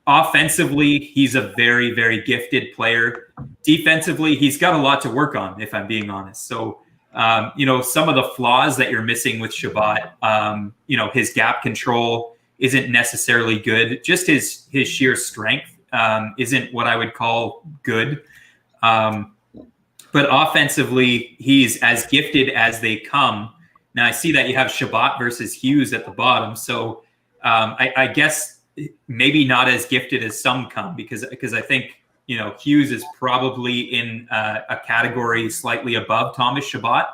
Offensively, he's a very, very gifted player. Defensively, he's got a lot to work on, if I'm being honest. So, some of the flaws that you're missing with Chabot, his gap control isn't necessarily good. Just his sheer strength isn't what I would call good. But offensively, he's as gifted as they come. Now, I see that you have Chabot versus Hughes at the bottom. So I guess maybe not as gifted as some come because I think, Hughes is probably in a category slightly above Thomas Chabot.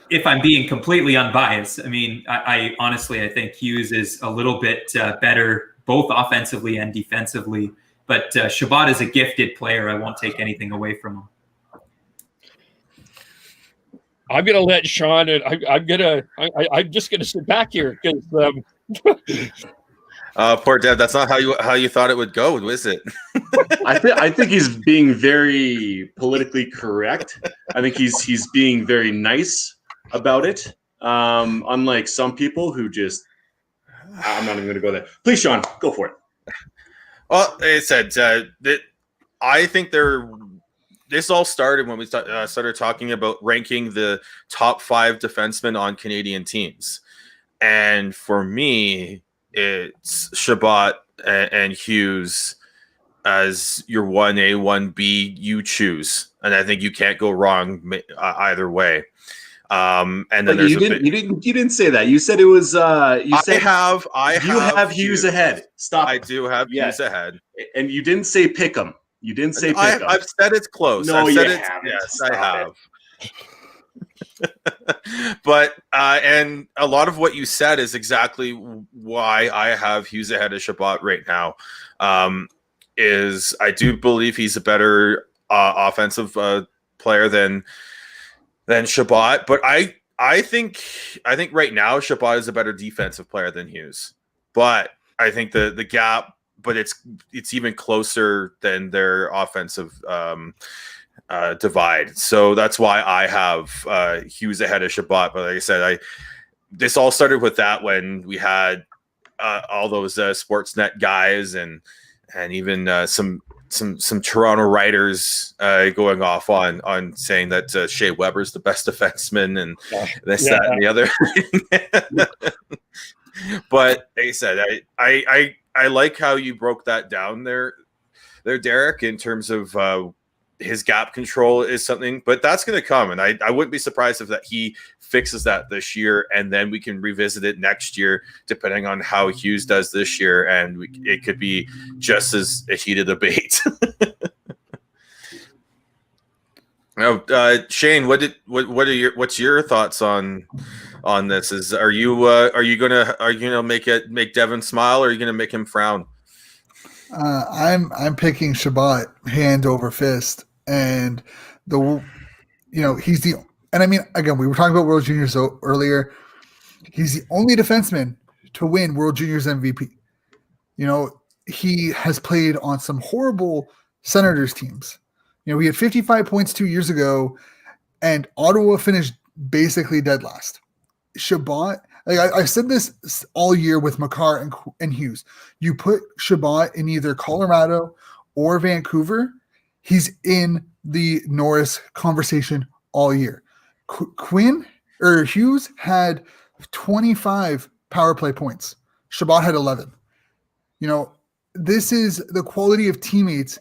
If I'm being completely unbiased, I mean, I honestly, I think Hughes is a little bit better, both offensively and defensively. But Chabot is a gifted player. I won't take anything away from him. I'm going to let Sean, and I'm just going to sit back here because. Poor Dev. That's not how you thought it would go, is it? I think he's being very politically correct. I think he's being very nice about it. Unlike some people who just, I'm not even going to go there. Please, Sean, go for it. Well, I said that I think this all started when we started talking about ranking the top 5 defensemen on Canadian teams. And for me, it's Chabot and Hughes as your 1A, 1B, you choose. And I think you can't go wrong either way. And then you didn't say that. You said it was you have Hughes ahead. Stop. I do have Hughes ahead. And you didn't say pick 'em. You didn't say pick 'em. I've said it's close. No, you haven't. Yes, Stop I have. But and a lot of what you said is exactly why I have Hughes ahead of Chabot right now. Is I do believe he's a better offensive player than Chabot, but I think right now Chabot is a better defensive player than Hughes. But I think the gap, but it's even closer than their offensive divide. So that's why I have Hughes ahead of Chabot. But like I said, this all started with that when we had all those Sportsnet guys and even some Toronto writers going off on saying that Shea Weber's the best defenseman and that and the other. But like I said, I like how you broke that down there, Derek, in terms of his gap control is something, but that's going to come. And I wouldn't be surprised if that he fixes that this year, and then we can revisit it next year, depending on how Hughes does this year. And it could be just as a heated debate. Now, Shane, what's your thoughts on this? Are you gonna make Devin smile, or are you gonna make him frown? I'm picking Chabot hand over fist. And he's the, and I mean, again, we were talking about World Juniors earlier. He's the only defenseman to win World Juniors MVP. He has played on some horrible Senators teams. He had 55 points 2 years ago, and Ottawa finished basically dead last. Chabot, I said this all year with Makar and Hughes. You put Chabot in either Colorado or Vancouver, he's in the Norris conversation all year. Hughes had 25 power play points. Chabot had 11. This is the quality of teammates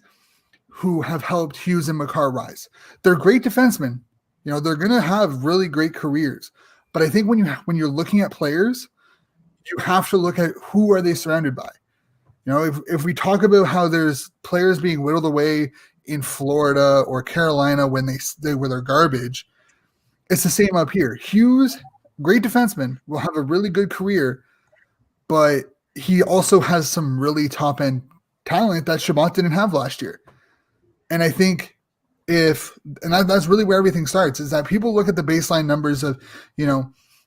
who have helped Hughes and Makar rise. They're great defensemen. They're going to have really great careers. But I think when you're looking at players, you have to look at who are they surrounded by. If we talk about how there's players being whittled away in Florida or Carolina when they're garbage, it's the same up here. Hughes, great defenseman, will have a really good career, but he also has some really top-end talent that Chabot didn't have last year. And I think that's really where everything starts, is that people look at the baseline numbers of,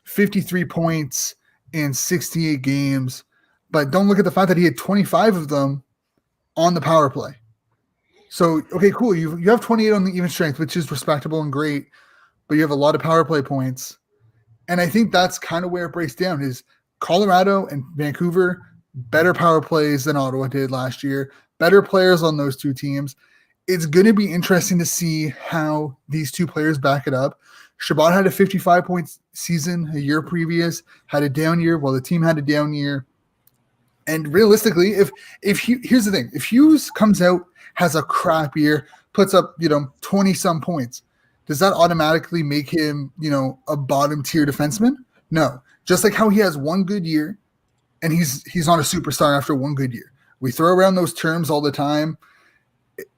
53 points in 68 games, but don't look at the fact that he had 25 of them on the power play. So, okay, cool. You have 28 on the even strength, which is respectable and great, but you have a lot of power play points. And I think that's kind of where it breaks down, is Colorado and Vancouver, better power plays than Ottawa did last year, better players on those two teams. It's going to be interesting to see how these two players back it up. Chabot had a 55-point season a year previous, had a down year, while the team had a down year. And realistically, here's the thing, if Hughes comes out, has a crap year, puts up, 20-some points, does that automatically make him, a bottom-tier defenseman? No. Just like how he has one good year, and he's not a superstar after one good year. We throw around those terms all the time.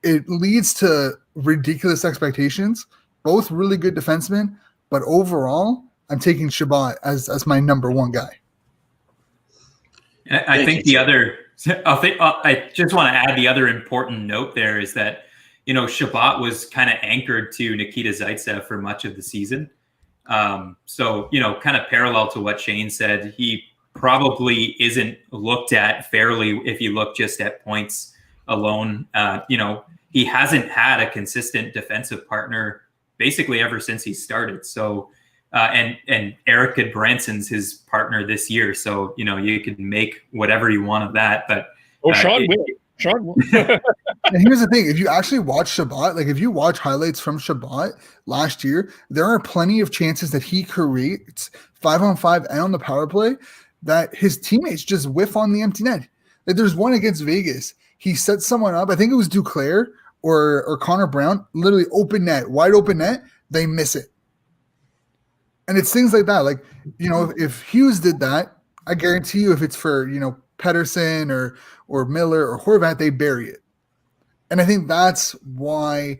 It leads to ridiculous expectations. Both really good defensemen, but overall, I'm taking Chabot as my number one guy. I think I just want to add the other important note there is that, Chabot was kind of anchored to Nikita Zaitsev for much of the season. So, kind of parallel to what Shane said, he probably isn't looked at fairly if you look just at points alone. He hasn't had a consistent defensive partner basically ever since he started. So, and Eric Goodbranson's his partner this year. So, you can make whatever you want of that. But Sean will. And here's the thing. If you actually watch Chabot, if you watch highlights from Chabot last year, there are plenty of chances that he creates 5-on-5 and on the power play that his teammates just whiff on the empty net. There's one against Vegas. He set someone up. I think it was Duclair or Connor Brown, literally open net, wide open net. They miss it. And it's things like that. If Hughes did that, I guarantee you if it's for, Pedersen or Miller or Horvat, they bury it. And I think that's why,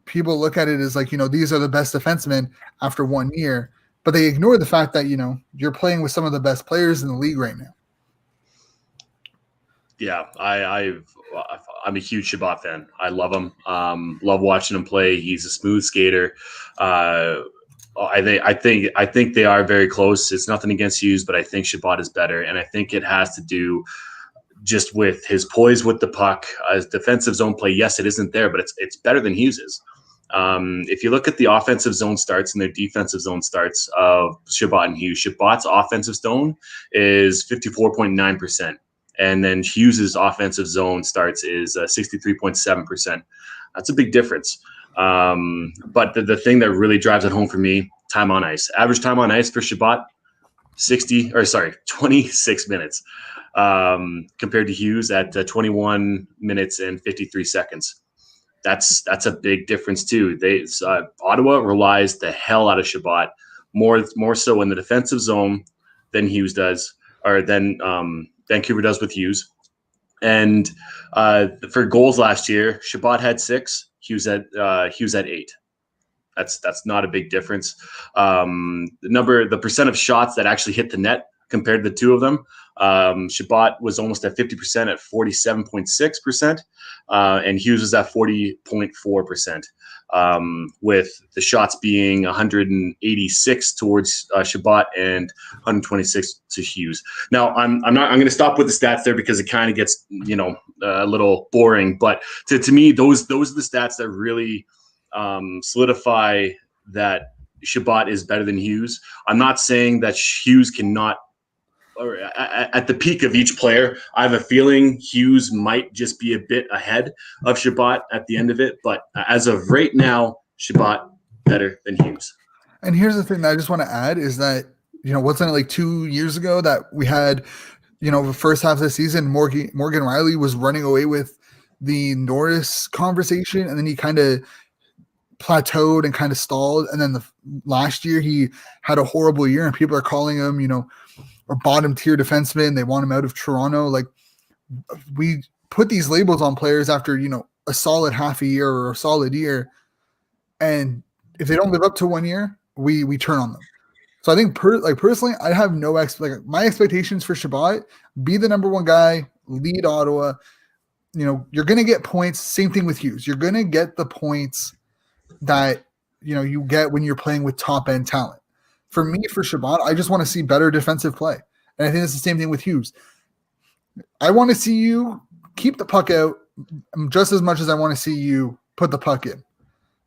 people look at it as these are the best defensemen after 1 year, but they ignore the fact that, you're playing with some of the best players in the league right now. Yeah, I'm a huge Chabot fan. I love him. Love watching him play. He's a smooth skater. I think they are very close. It's nothing against Hughes, but I think Chabot is better, and I think it has to do just with his poise with the puck. His defensive zone play, yes, it isn't there, but it's better than Hughes's. If you look at the offensive zone starts and their defensive zone starts of Chabot and Hughes, Chabot's offensive zone is 54.9%. And then Hughes's offensive zone starts is 63.7%. That's a big difference. But the thing that really drives it home for me, time on ice. Average time on ice for Chabot, 26 minutes, compared to Hughes at 21 minutes and 53 seconds. That's a big difference too. Ottawa relies the hell out of Chabot, more so in the defensive zone than Hughes does, or than Vancouver does with Hughes. And for goals last year, Chabot had 6, Hughes had 8. That's not a big difference. The percent of shots that actually hit the net compared to the two of them. Chabot was almost at 50% at 47.6%, and Hughes was at 40.4%, with the shots being 186 towards Chabot and 126 to Hughes. Now, I'm going to stop with the stats there because it kind of gets a little boring. But to me, those are the stats that really solidify that Chabot is better than Hughes. I'm not saying that Hughes cannot, or at the peak of each player, I have a feeling Hughes might just be a bit ahead of Chabot at the end of it. But as of right now, Chabot better than Hughes. And here's the thing that I just want to add is that, wasn't it like 2 years ago that we had, the first half of the season, Morgan Riley was running away with the Norris conversation, and then he kind of plateaued and kind of stalled. And then last year he had a horrible year, and people are calling him, or bottom tier defenseman. They want him out of Toronto. Like, we put these labels on players after, a solid half a year or a solid year. And if they don't live up to 1 year, we turn on them. So I think personally, I have no my expectations for Chabot, be the number one guy, lead Ottawa. You're going to get points. Same thing with Hughes. You're going to get the points that, you get when you're playing with top end talent. For me, for Chabot, I just want to see better defensive play. And I think it's the same thing with Hughes. I want to see you keep the puck out just as much as I want to see you put the puck in.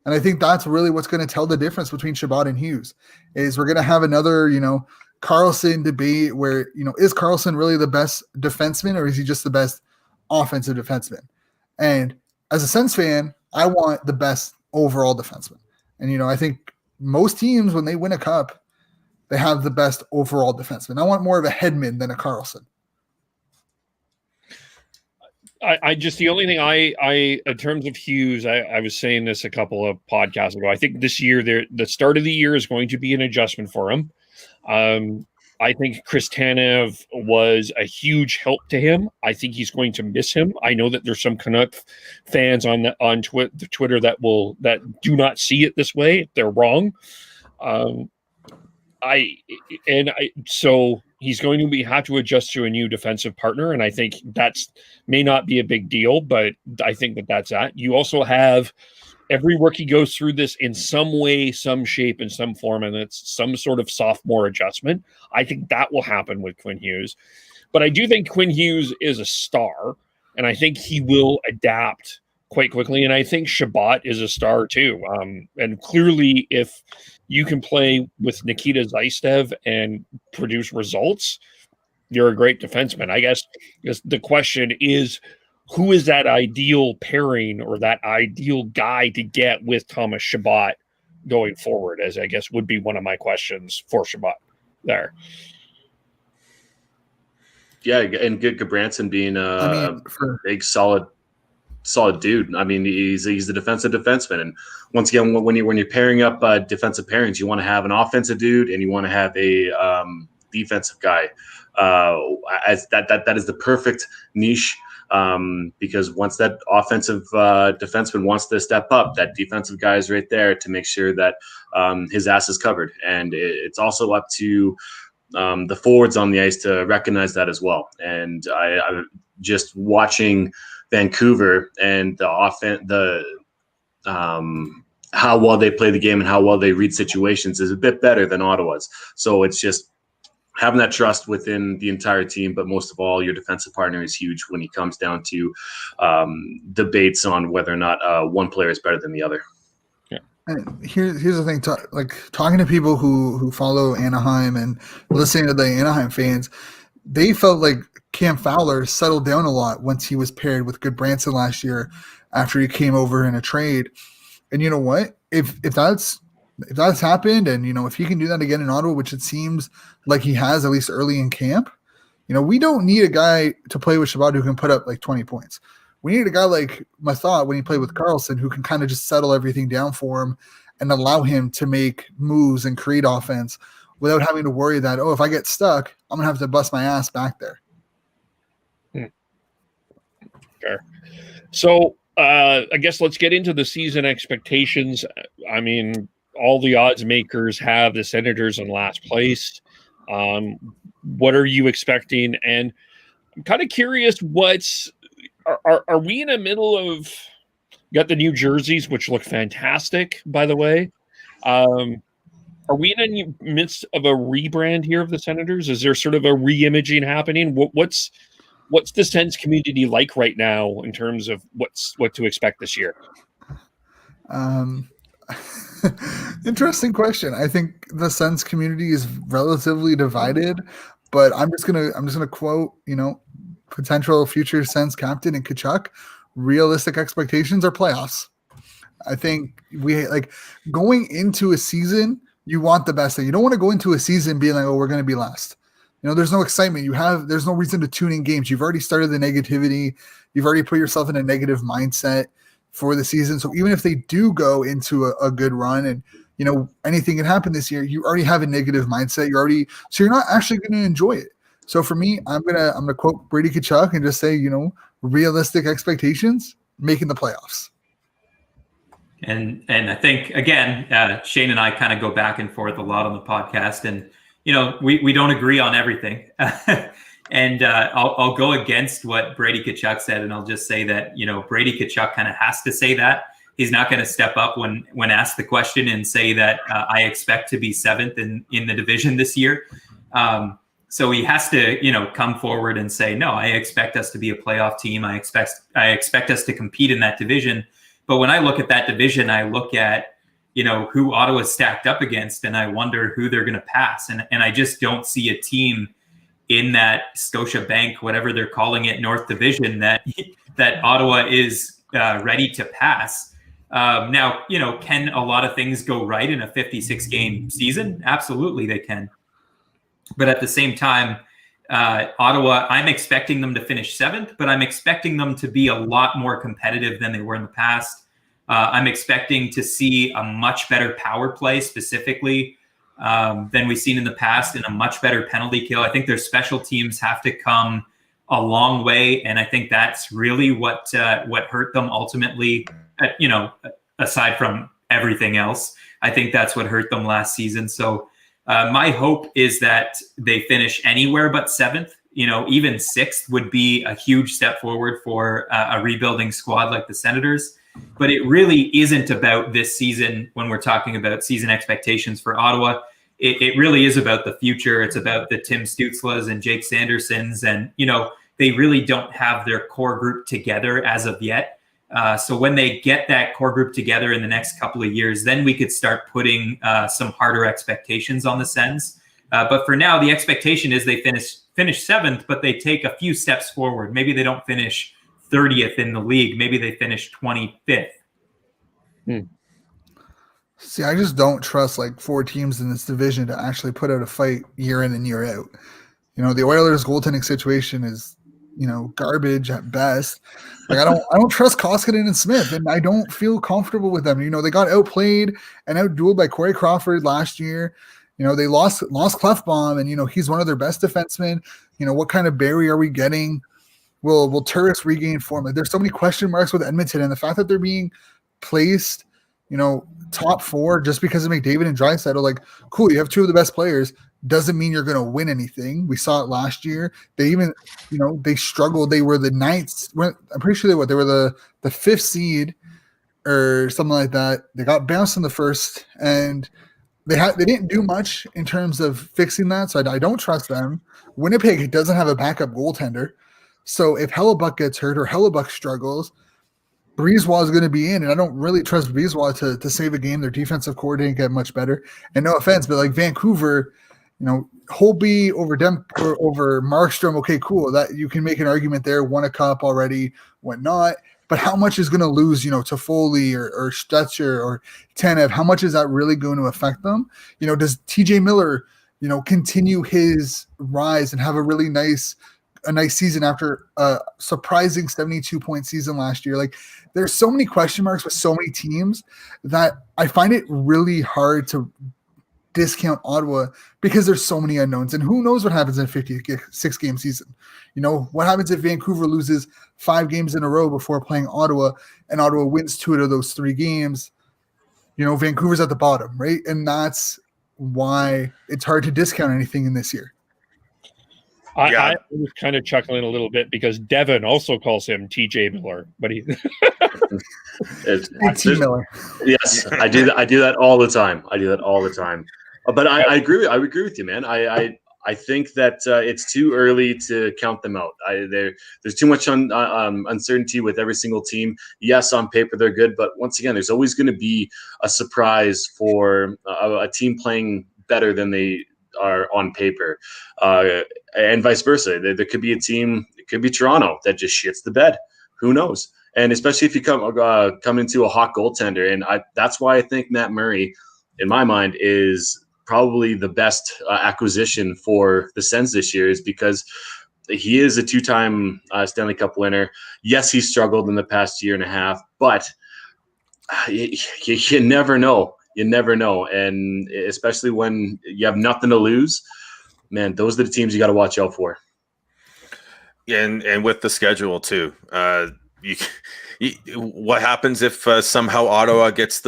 And I think that's really what's going to tell the difference between Chabot and Hughes, is we're going to have another, Karlsson debate where, is Karlsson really the best defenseman, or is he just the best offensive defenseman? And as a Sens fan, I want the best overall defenseman. And, I think most teams, when they win a cup, they have the best overall defenseman. I want more of a Hedman than a Karlsson. I just, the only thing I in terms of Hughes, I was saying this a couple of podcasts ago. I think this year, the start of the year is going to be an adjustment for him. I think Chris Tanev was a huge help to him. I think he's going to miss him. I know that there's some Canuck fans on Twitter that do not see it this way. They're wrong. So he's going to have to adjust to a new defensive partner, and I think that's may not be a big deal, but I think that's that. You also have every rookie goes through this in some way, some shape, and some form, and it's some sort of sophomore adjustment. I think that will happen with Quinn Hughes, but I do think Quinn Hughes is a star, and I think he will adapt quite quickly, and I think Chabot is a star too. And clearly, if you can play with Nikita Zaitsev and produce results, you're a great defenseman. I guess the question is, who is that ideal pairing or that ideal guy to get with Thomas Chabot going forward, as I guess would be one of my questions for Chabot there. Yeah, and good Gudbranson being a big, solid dude. I mean, he's a defensive defenseman, and once again, when you're pairing up defensive pairings, you want to have an offensive dude and you want to have a defensive guy. As that is the perfect niche, because once that offensive defenseman wants to step up, that defensive guy is right there to make sure that his ass is covered, and it's also up to the forwards on the ice to recognize that as well. And I just watching Vancouver and the offense, how well they play the game and how well they read situations is a bit better than Ottawa's. So it's just having that trust within the entire team, but most of all, your defensive partner is huge when it comes down to debates on whether or not one player is better than the other. Yeah. And here's the thing, talking to people who follow Anaheim and listening to the Anaheim fans, they felt like Cam Fowler settled down a lot once he was paired with Gudbranson last year after he came over in a trade. And you know what? If that's happened, and if he can do that again in Ottawa, which it seems like he has at least early in camp, we don't need a guy to play with Chabot who can put up like 20 points. We need a guy like Mathot when he played with Karlsson who can kind of just settle everything down for him and allow him to make moves and create offense without having to worry that, if I get stuck, I'm going to have to bust my ass back there. Sure. So I guess let's get into the season expectations. I mean, all the odds makers have the Senators in last place. What are you expecting? And I'm kind of curious, are we in the middle of, you got the new jerseys, which look fantastic, by the way. Are we in the midst of a rebrand here of the Senators? Is there sort of a re-imaging happening? What's the Sens community like right now in terms of what to expect this year? Interesting question. I think the Sens community is relatively divided, but I'm just gonna quote, potential future Sens captain and Tkachuk. Realistic expectations are playoffs. I think we going into a season. You want the best thing. You don't want to go into a season being like, oh, we're going to be last. There's no excitement. There's no reason to tune in games. You've already started the negativity. You've already put yourself in a negative mindset for the season. So even if they do go into a good run and, anything can happen this year, you already have a negative mindset. So you're not actually going to enjoy it. So for me, I'm going to quote Brady Tkachuk and just say, realistic expectations, making the playoffs. And I think, again, Shane and I kind of go back and forth a lot on the podcast, and, we don't agree on everything. And I'll go against what Brady Tkachuk said, and I'll just say that, Brady Tkachuk kind of has to say that. He's not going to step up when asked the question and say that I expect to be 7th in the division this year. So he has to, come forward and say, no, I expect us to be a playoff team. I expect us to compete in that division. But when I look at that division, I look at, who Ottawa's stacked up against, and I wonder who they're going to pass. And I just don't see a team in that Scotiabank, whatever they're calling it, North Division, that Ottawa is ready to pass. Now, can a lot of things go right in a 56-game season? Absolutely, they can. But at the same time, Ottawa, I'm expecting them to finish 7th, but I'm expecting them to be a lot more competitive than they were in the past. I'm expecting to see a much better power play specifically than we've seen in the past, and a much better penalty kill. I think their special teams have to come a long way, and I think that's really what hurt them ultimately. Aside from everything else, I think that's what hurt them last season. So my hope is that they finish anywhere but 7th. Even 6th would be a huge step forward for a rebuilding squad like the Senators. But it really isn't about this season when we're talking about season expectations for Ottawa. It really is about the future. It's about the Tim Stuetzles and Jake Sandersons. And, they really don't have their core group together as of yet. So when they get that core group together in the next couple of years, then we could start putting some harder expectations on the Sens. But for now, the expectation is they finish 7th, but they take a few steps forward. Maybe they don't finish 30th in the league. Maybe they finish 25th. See, I just don't trust 4 teams in this division to actually put out a fight year in and year out. The Oilers' goaltending situation is, garbage at best. I don't trust Koskinen and Smith, and I don't feel comfortable with them. They got outplayed and outdueled by Corey Crawford last year. They lost Clefbaum, and he's one of their best defensemen. What kind of Barry are we getting? Will Turris regain form? There's so many question marks with Edmonton, and the fact that they're being placed, top 4 just because of McDavid and Draisaitl. Cool, you have 2 of the best players. Doesn't mean you're going to win anything. We saw it last year. They even, they struggled. They were the 9th. I'm pretty sure they were the 5th seed or something like that. They got bounced in the first, and they didn't do much in terms of fixing that. So I don't trust them. Winnipeg doesn't have a backup goaltender. So if Hellebuck gets hurt or Hellebuck struggles, Brisebois is going to be in, and I don't really trust Brisebois to save a game. Their defensive core didn't get much better. And no offense, but Vancouver, Holtby over Markstrom, okay, cool. That you can make an argument there. Won a cup already, whatnot. But how much is going to lose, to Foley or Stuetzle or Tanev? How much is that really going to affect them? Does TJ Miller, continue his rise and have a really nice season after a surprising 72-point season last year? There's so many question marks with so many teams that I find it really hard to discount Ottawa because there's so many unknowns, and who knows what happens in a 56-game season. What happens if Vancouver loses 5 games in a row before playing Ottawa, and Ottawa wins 2 out of those 3 games? Vancouver's at the bottom, right? And that's why it's hard to discount anything in this year. I was kind of chuckling a little bit because Devin also calls him TJ Miller, but he T. Miller. Yes, I do that. I do that all the time. But I agree. I agree with you, man. I think that it's too early to count them out. There's too much uncertainty with every single team. Yes, on paper they're good, but once again, there's always going to be a surprise for a team playing better than they are on paper, and vice versa. There could be a team, it could be Toronto, that just shits the bed. Who knows? And especially if you come into a hot goaltender, and that's why I think Matt Murray, in my mind, is probably the best acquisition for the Sens this year, is because he is a two-time Stanley Cup winner. Yes, he struggled in the past year and a half, but you never know. You never know. And especially when you have nothing to lose, man, those are the teams you got to watch out for. Yeah, and with the schedule too. What happens if somehow Ottawa gets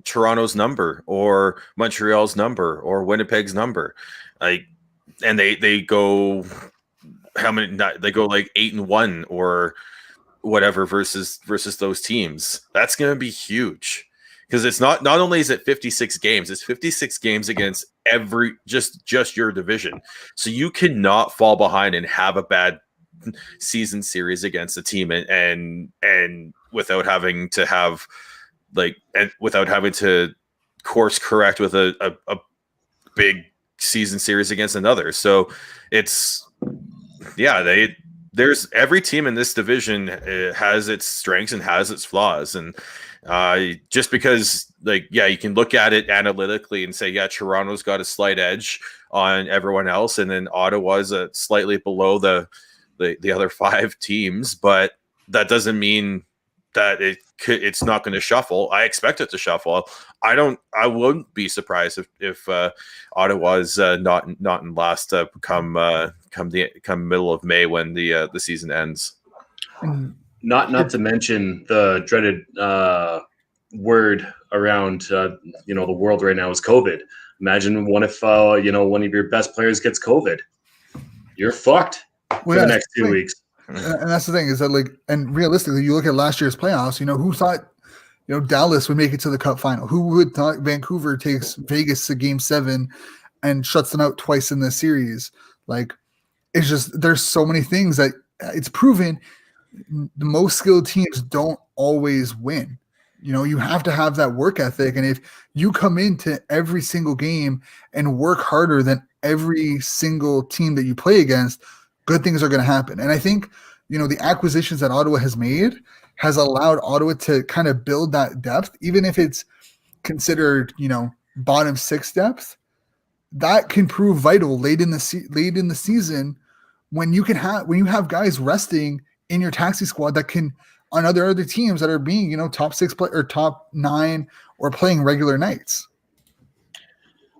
Toronto's number or Montreal's number or Winnipeg's number, and they go how many? They go like 8-1 or whatever versus those teams. That's going to be huge because it's not only is it 56 games, it's 56 games against every just your division. So you cannot fall behind and have a bad season series against a team and without having to course correct with a big season series against another. So there's every team in this division has its strengths and has its flaws, and just because you can look at it analytically and say, yeah, Toronto's got a slight edge on everyone else, and then Ottawa's slightly below the other five teams, but that doesn't mean that it's not going to shuffle. I expect it to shuffle. I wouldn't be surprised if Ottawa's not in last come middle of May when the season ends. Not to mention the dreaded word around the world right now is COVID. Imagine if one of your best players gets COVID, you're fucked for the next 2 weeks. And that's the thing is that and realistically, you look at last year's playoffs. Who thought Dallas would make it to the Cup final? Who would thought Vancouver takes Vegas to Game 7 and shuts them out twice in the series? It's just there's so many things that it's proven the most skilled teams don't always win. You have to have that work ethic, and if you come into every single game and work harder than every single team that you play against, good things are going to happen. And I think, the acquisitions that Ottawa has made has allowed Ottawa to kind of build that depth, even if it's considered, bottom six depth. That can prove vital late in the season when you have guys resting in your taxi squad that can on other teams that are being, top 6 or top 9 or playing regular nights.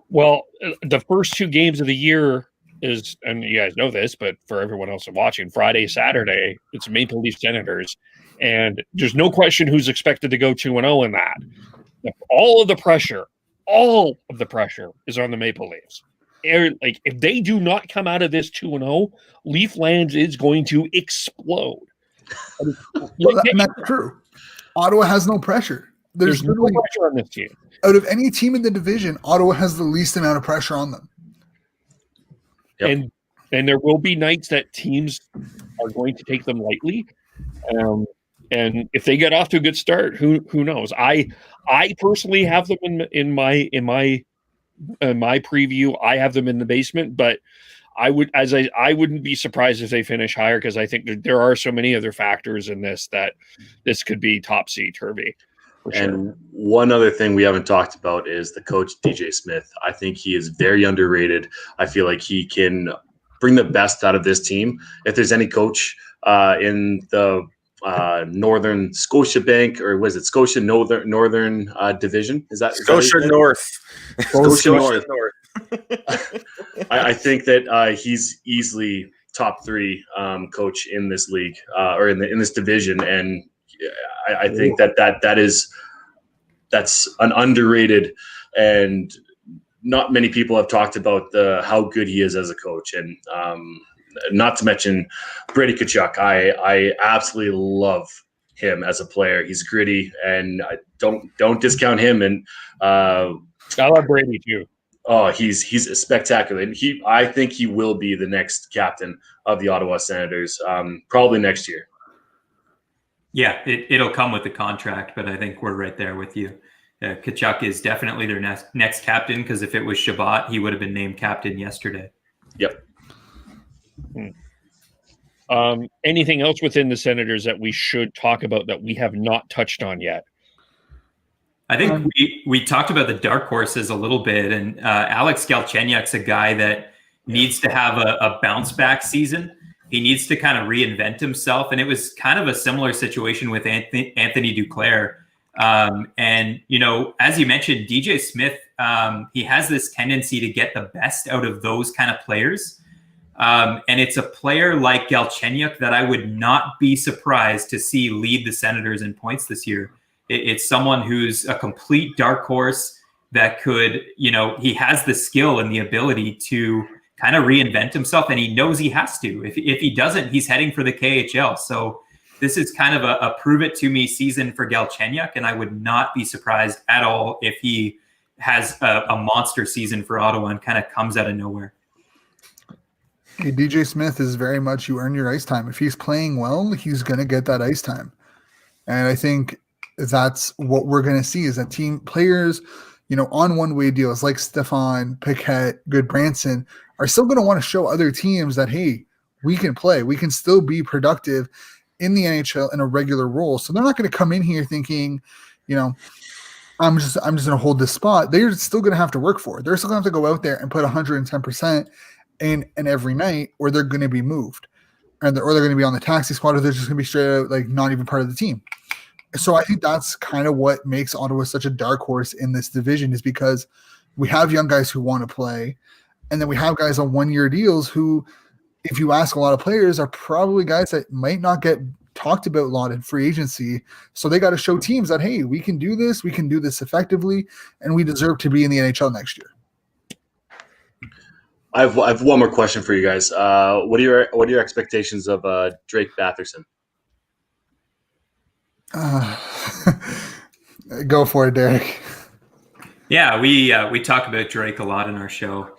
Well, the first 2 games of the year is, and you guys know this, but for everyone else watching, Friday, Saturday, it's Maple Leaf Senators, and there's no question who's expected to go 2-0 in that. All of the pressure is on the Maple Leafs. If they do not come out of this 2-0, Leafland is going to explode. And that's true. Ottawa has no pressure. There's no pressure on this team. Out of any team in the division, Ottawa has the least amount of pressure on them. Yep. And there will be nights that teams are going to take them lightly. And if they get off to a good start, who knows? I personally have them in my preview. I have them in the basement, but I wouldn't be surprised if they finish higher, because I think that there are so many other factors in this that this could be topsy-turvy. And one other thing we haven't talked about is the coach, DJ Smith. I think he is very underrated. I feel like he can bring the best out of this team. If there's any coach in the Northern Scotiabank, or was it Scotia Northern Division? Is that Scotia North? Scotia North. I think that he's easily top 3 coach in this league or in this division, and I think that's an underrated and not many people have talked about how good he is as a coach, and not to mention Brady Tkachuk. I absolutely love him as a player. He's gritty, and I don't discount him. And I love Brady too. oh, he's spectacular, and I think he will be the next captain of the Ottawa Senators, probably next year. Yeah, it'll come with the contract, but I think we're right there with you. Tkachuk is definitely their next captain, because if it was Chabot, he would have been named captain yesterday. Yep. Anything else within the Senators that we should talk about that we have not touched on yet? I think we talked about the dark horses a little bit, and Alex Galchenyuk's a guy that needs to have a bounce back season. He needs to kind of reinvent himself, and it was kind of a similar situation with Anthony Duclair. And, you know, as you mentioned, DJ Smith, he has this tendency to get the best out of those kind of players. And it's a player like Galchenyuk that I would not be surprised to see lead the Senators in points this year. It's someone who's a complete dark horse that could, you know, he has the skill and the ability to kind of reinvent himself, and he knows he has to. If he doesn't, he's heading for the KHL. So this is kind of a prove it to me season for Galchenyuk, and I would not be surprised at all if he has a monster season for Ottawa and kind of comes out of nowhere. Hey, DJ Smith is very much you earn your ice time. If he's playing well, he's going to get that ice time. And I think that's what we're going to see is that team players, you know, on one-way deals like Stefan, Piquet, Goodbranson are still going to want to show other teams that, hey, we can play. We can still be productive in the NHL in a regular role. So they're not going to come in here thinking, you know, I'm just going to hold this spot. They're still going to have to work for it. They're still going to have to go out there and put 110% in every night, or they're going to be moved, or they're going to be on the taxi squad, or they're just going to be straight out like not even part of the team. So I think that's kind of what makes Ottawa such a dark horse in this division, is because we have young guys who want to play, and then we have guys on one-year deals who, if you ask a lot of players, are probably guys that might not get talked about a lot in free agency. So they got to show teams that, hey, we can do this effectively, and we deserve to be in the NHL next year. I have one more question for you guys. What are your expectations of Drake Batherson? Go for it, Derek. Yeah, we talk about Drake a lot in our show.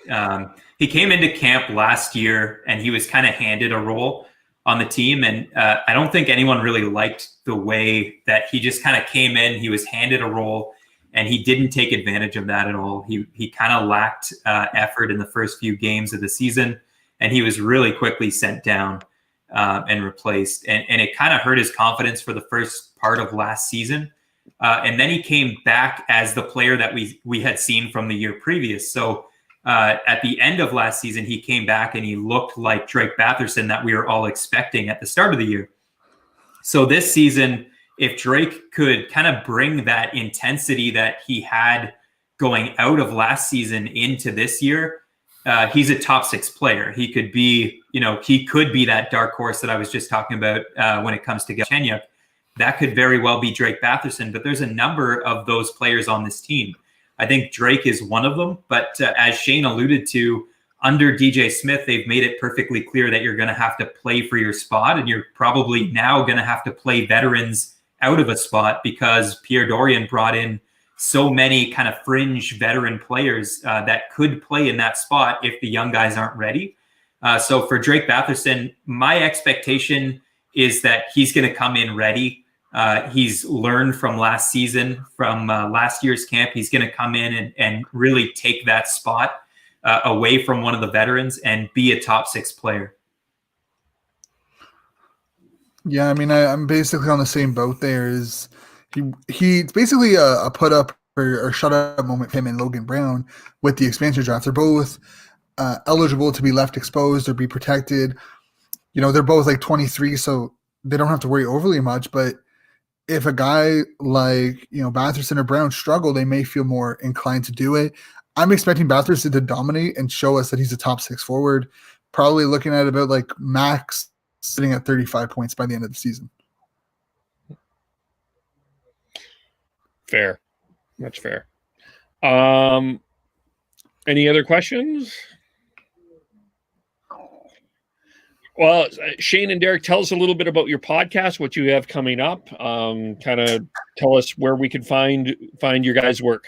He came into camp last year, and he was kind of handed a role on the team. And I don't think anyone really liked the way that he just kind of came in. He was handed a role, and he didn't take advantage of that at all. He kind of lacked effort in the first few games of the season, and he was really quickly sent down and replaced. And it kind of hurt his confidence for the first part of last season. And then he came back as the player that we had seen from the year previous. So at the end of last season, he came back and he looked like Drake Batherson that we were all expecting at the start of the year. So this season, if Drake could kind of bring that intensity that he had going out of last season into this year, he's a top six player. He could be, he could be that dark horse that I was just talking about when it comes to Galchenyuk. That could very well be Drake Batherson, but there's a number of those players on this team. I think Drake is one of them, but as Shane alluded to, under DJ Smith, they've made it perfectly clear that you're going to have to play for your spot, and you're probably now going to have to play veterans out of a spot because Pierre Dorion brought in so many kind of fringe veteran players that could play in that spot if the young guys aren't ready. So for Drake Batherson, my expectation is that he's going to come in ready. He's learned from last season, from last year's camp. He's going to come in and really take that spot away from one of the veterans and be a top six player. Yeah, I mean, I'm basically on the same boat there. Is it's basically a put up or shut up moment for him and Logan Brown with the expansion draft. They're both eligible to be left exposed or be protected. They're both like 23, so they don't have to worry overly much. But if a guy like Batherson or Brown struggle, they may feel more inclined to do it. I'm expecting Batherson to dominate and show us that he's a top six forward. Probably looking at about like max sitting at 35 points by the end of the season. Fair. That's fair. Any other questions? Well, Shane and Derek, tell us a little bit about your podcast, what you have coming up. Kind of tell us where we can find your guys' work.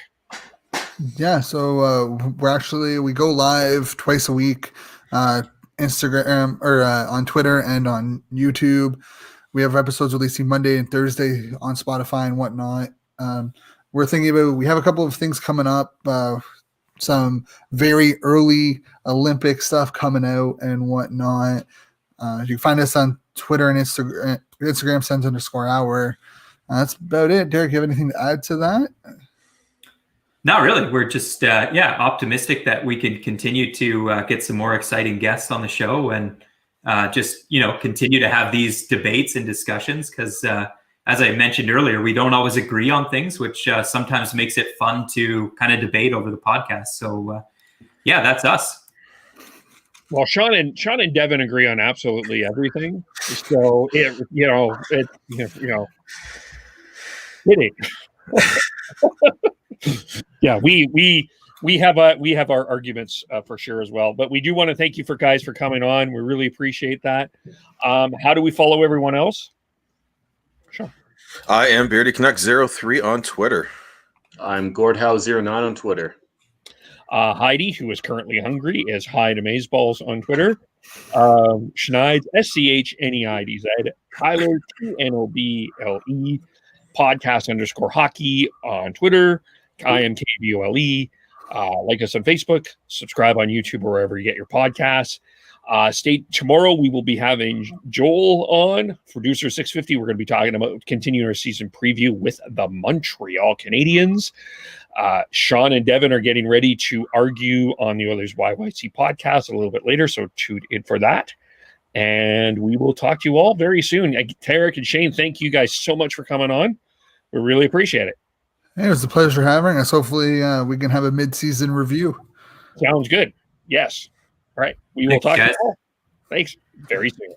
Yeah, so we go live twice a week, Instagram or on Twitter and on YouTube. We have episodes releasing Monday and Thursday on Spotify and whatnot. We're thinking about, we have a couple of things coming up, some very early Olympic stuff coming out and whatnot. You can find us on Twitter and Instagram Sens_hour. That's about it. Derek, you have anything to add to that? Not really. We're just optimistic that we can continue to get some more exciting guests on the show and just continue to have these debates and discussions because as I mentioned earlier, we don't always agree on things, which sometimes makes it fun to kind of debate over the podcast. So that's us. Well, Sean and Devin agree on absolutely everything. So it yeah, we have our arguments for sure as well. But we do want to thank you guys for coming on. We really appreciate that. How do we follow everyone else? Sure. I am Beardy Canuck 03 on Twitter. I'm Gordhow09 on Twitter. Heidi, who is currently hungry, is Hyde Amazeballs on Twitter. Schneid's SCHNEIDZ. Tyler TNOBLE. Podcast_hockey on Twitter. I am KBOLE. Like us on Facebook. Subscribe on YouTube or wherever you get your podcasts. Tomorrow we will be having Joel on, producer 650. We're going to be talking about continuing our season preview with the Montreal Canadiens. Sean and Devin are getting ready to argue on the Oilers YYC podcast a little bit later, so tune in for that. And we will talk to you all very soon. Tarek and Shane, thank you guys so much for coming on. We really appreciate it. Hey, it was a pleasure having us. Hopefully we can have a mid-season review. Sounds good. Yes. All right. We will talk to you all. Thanks very soon.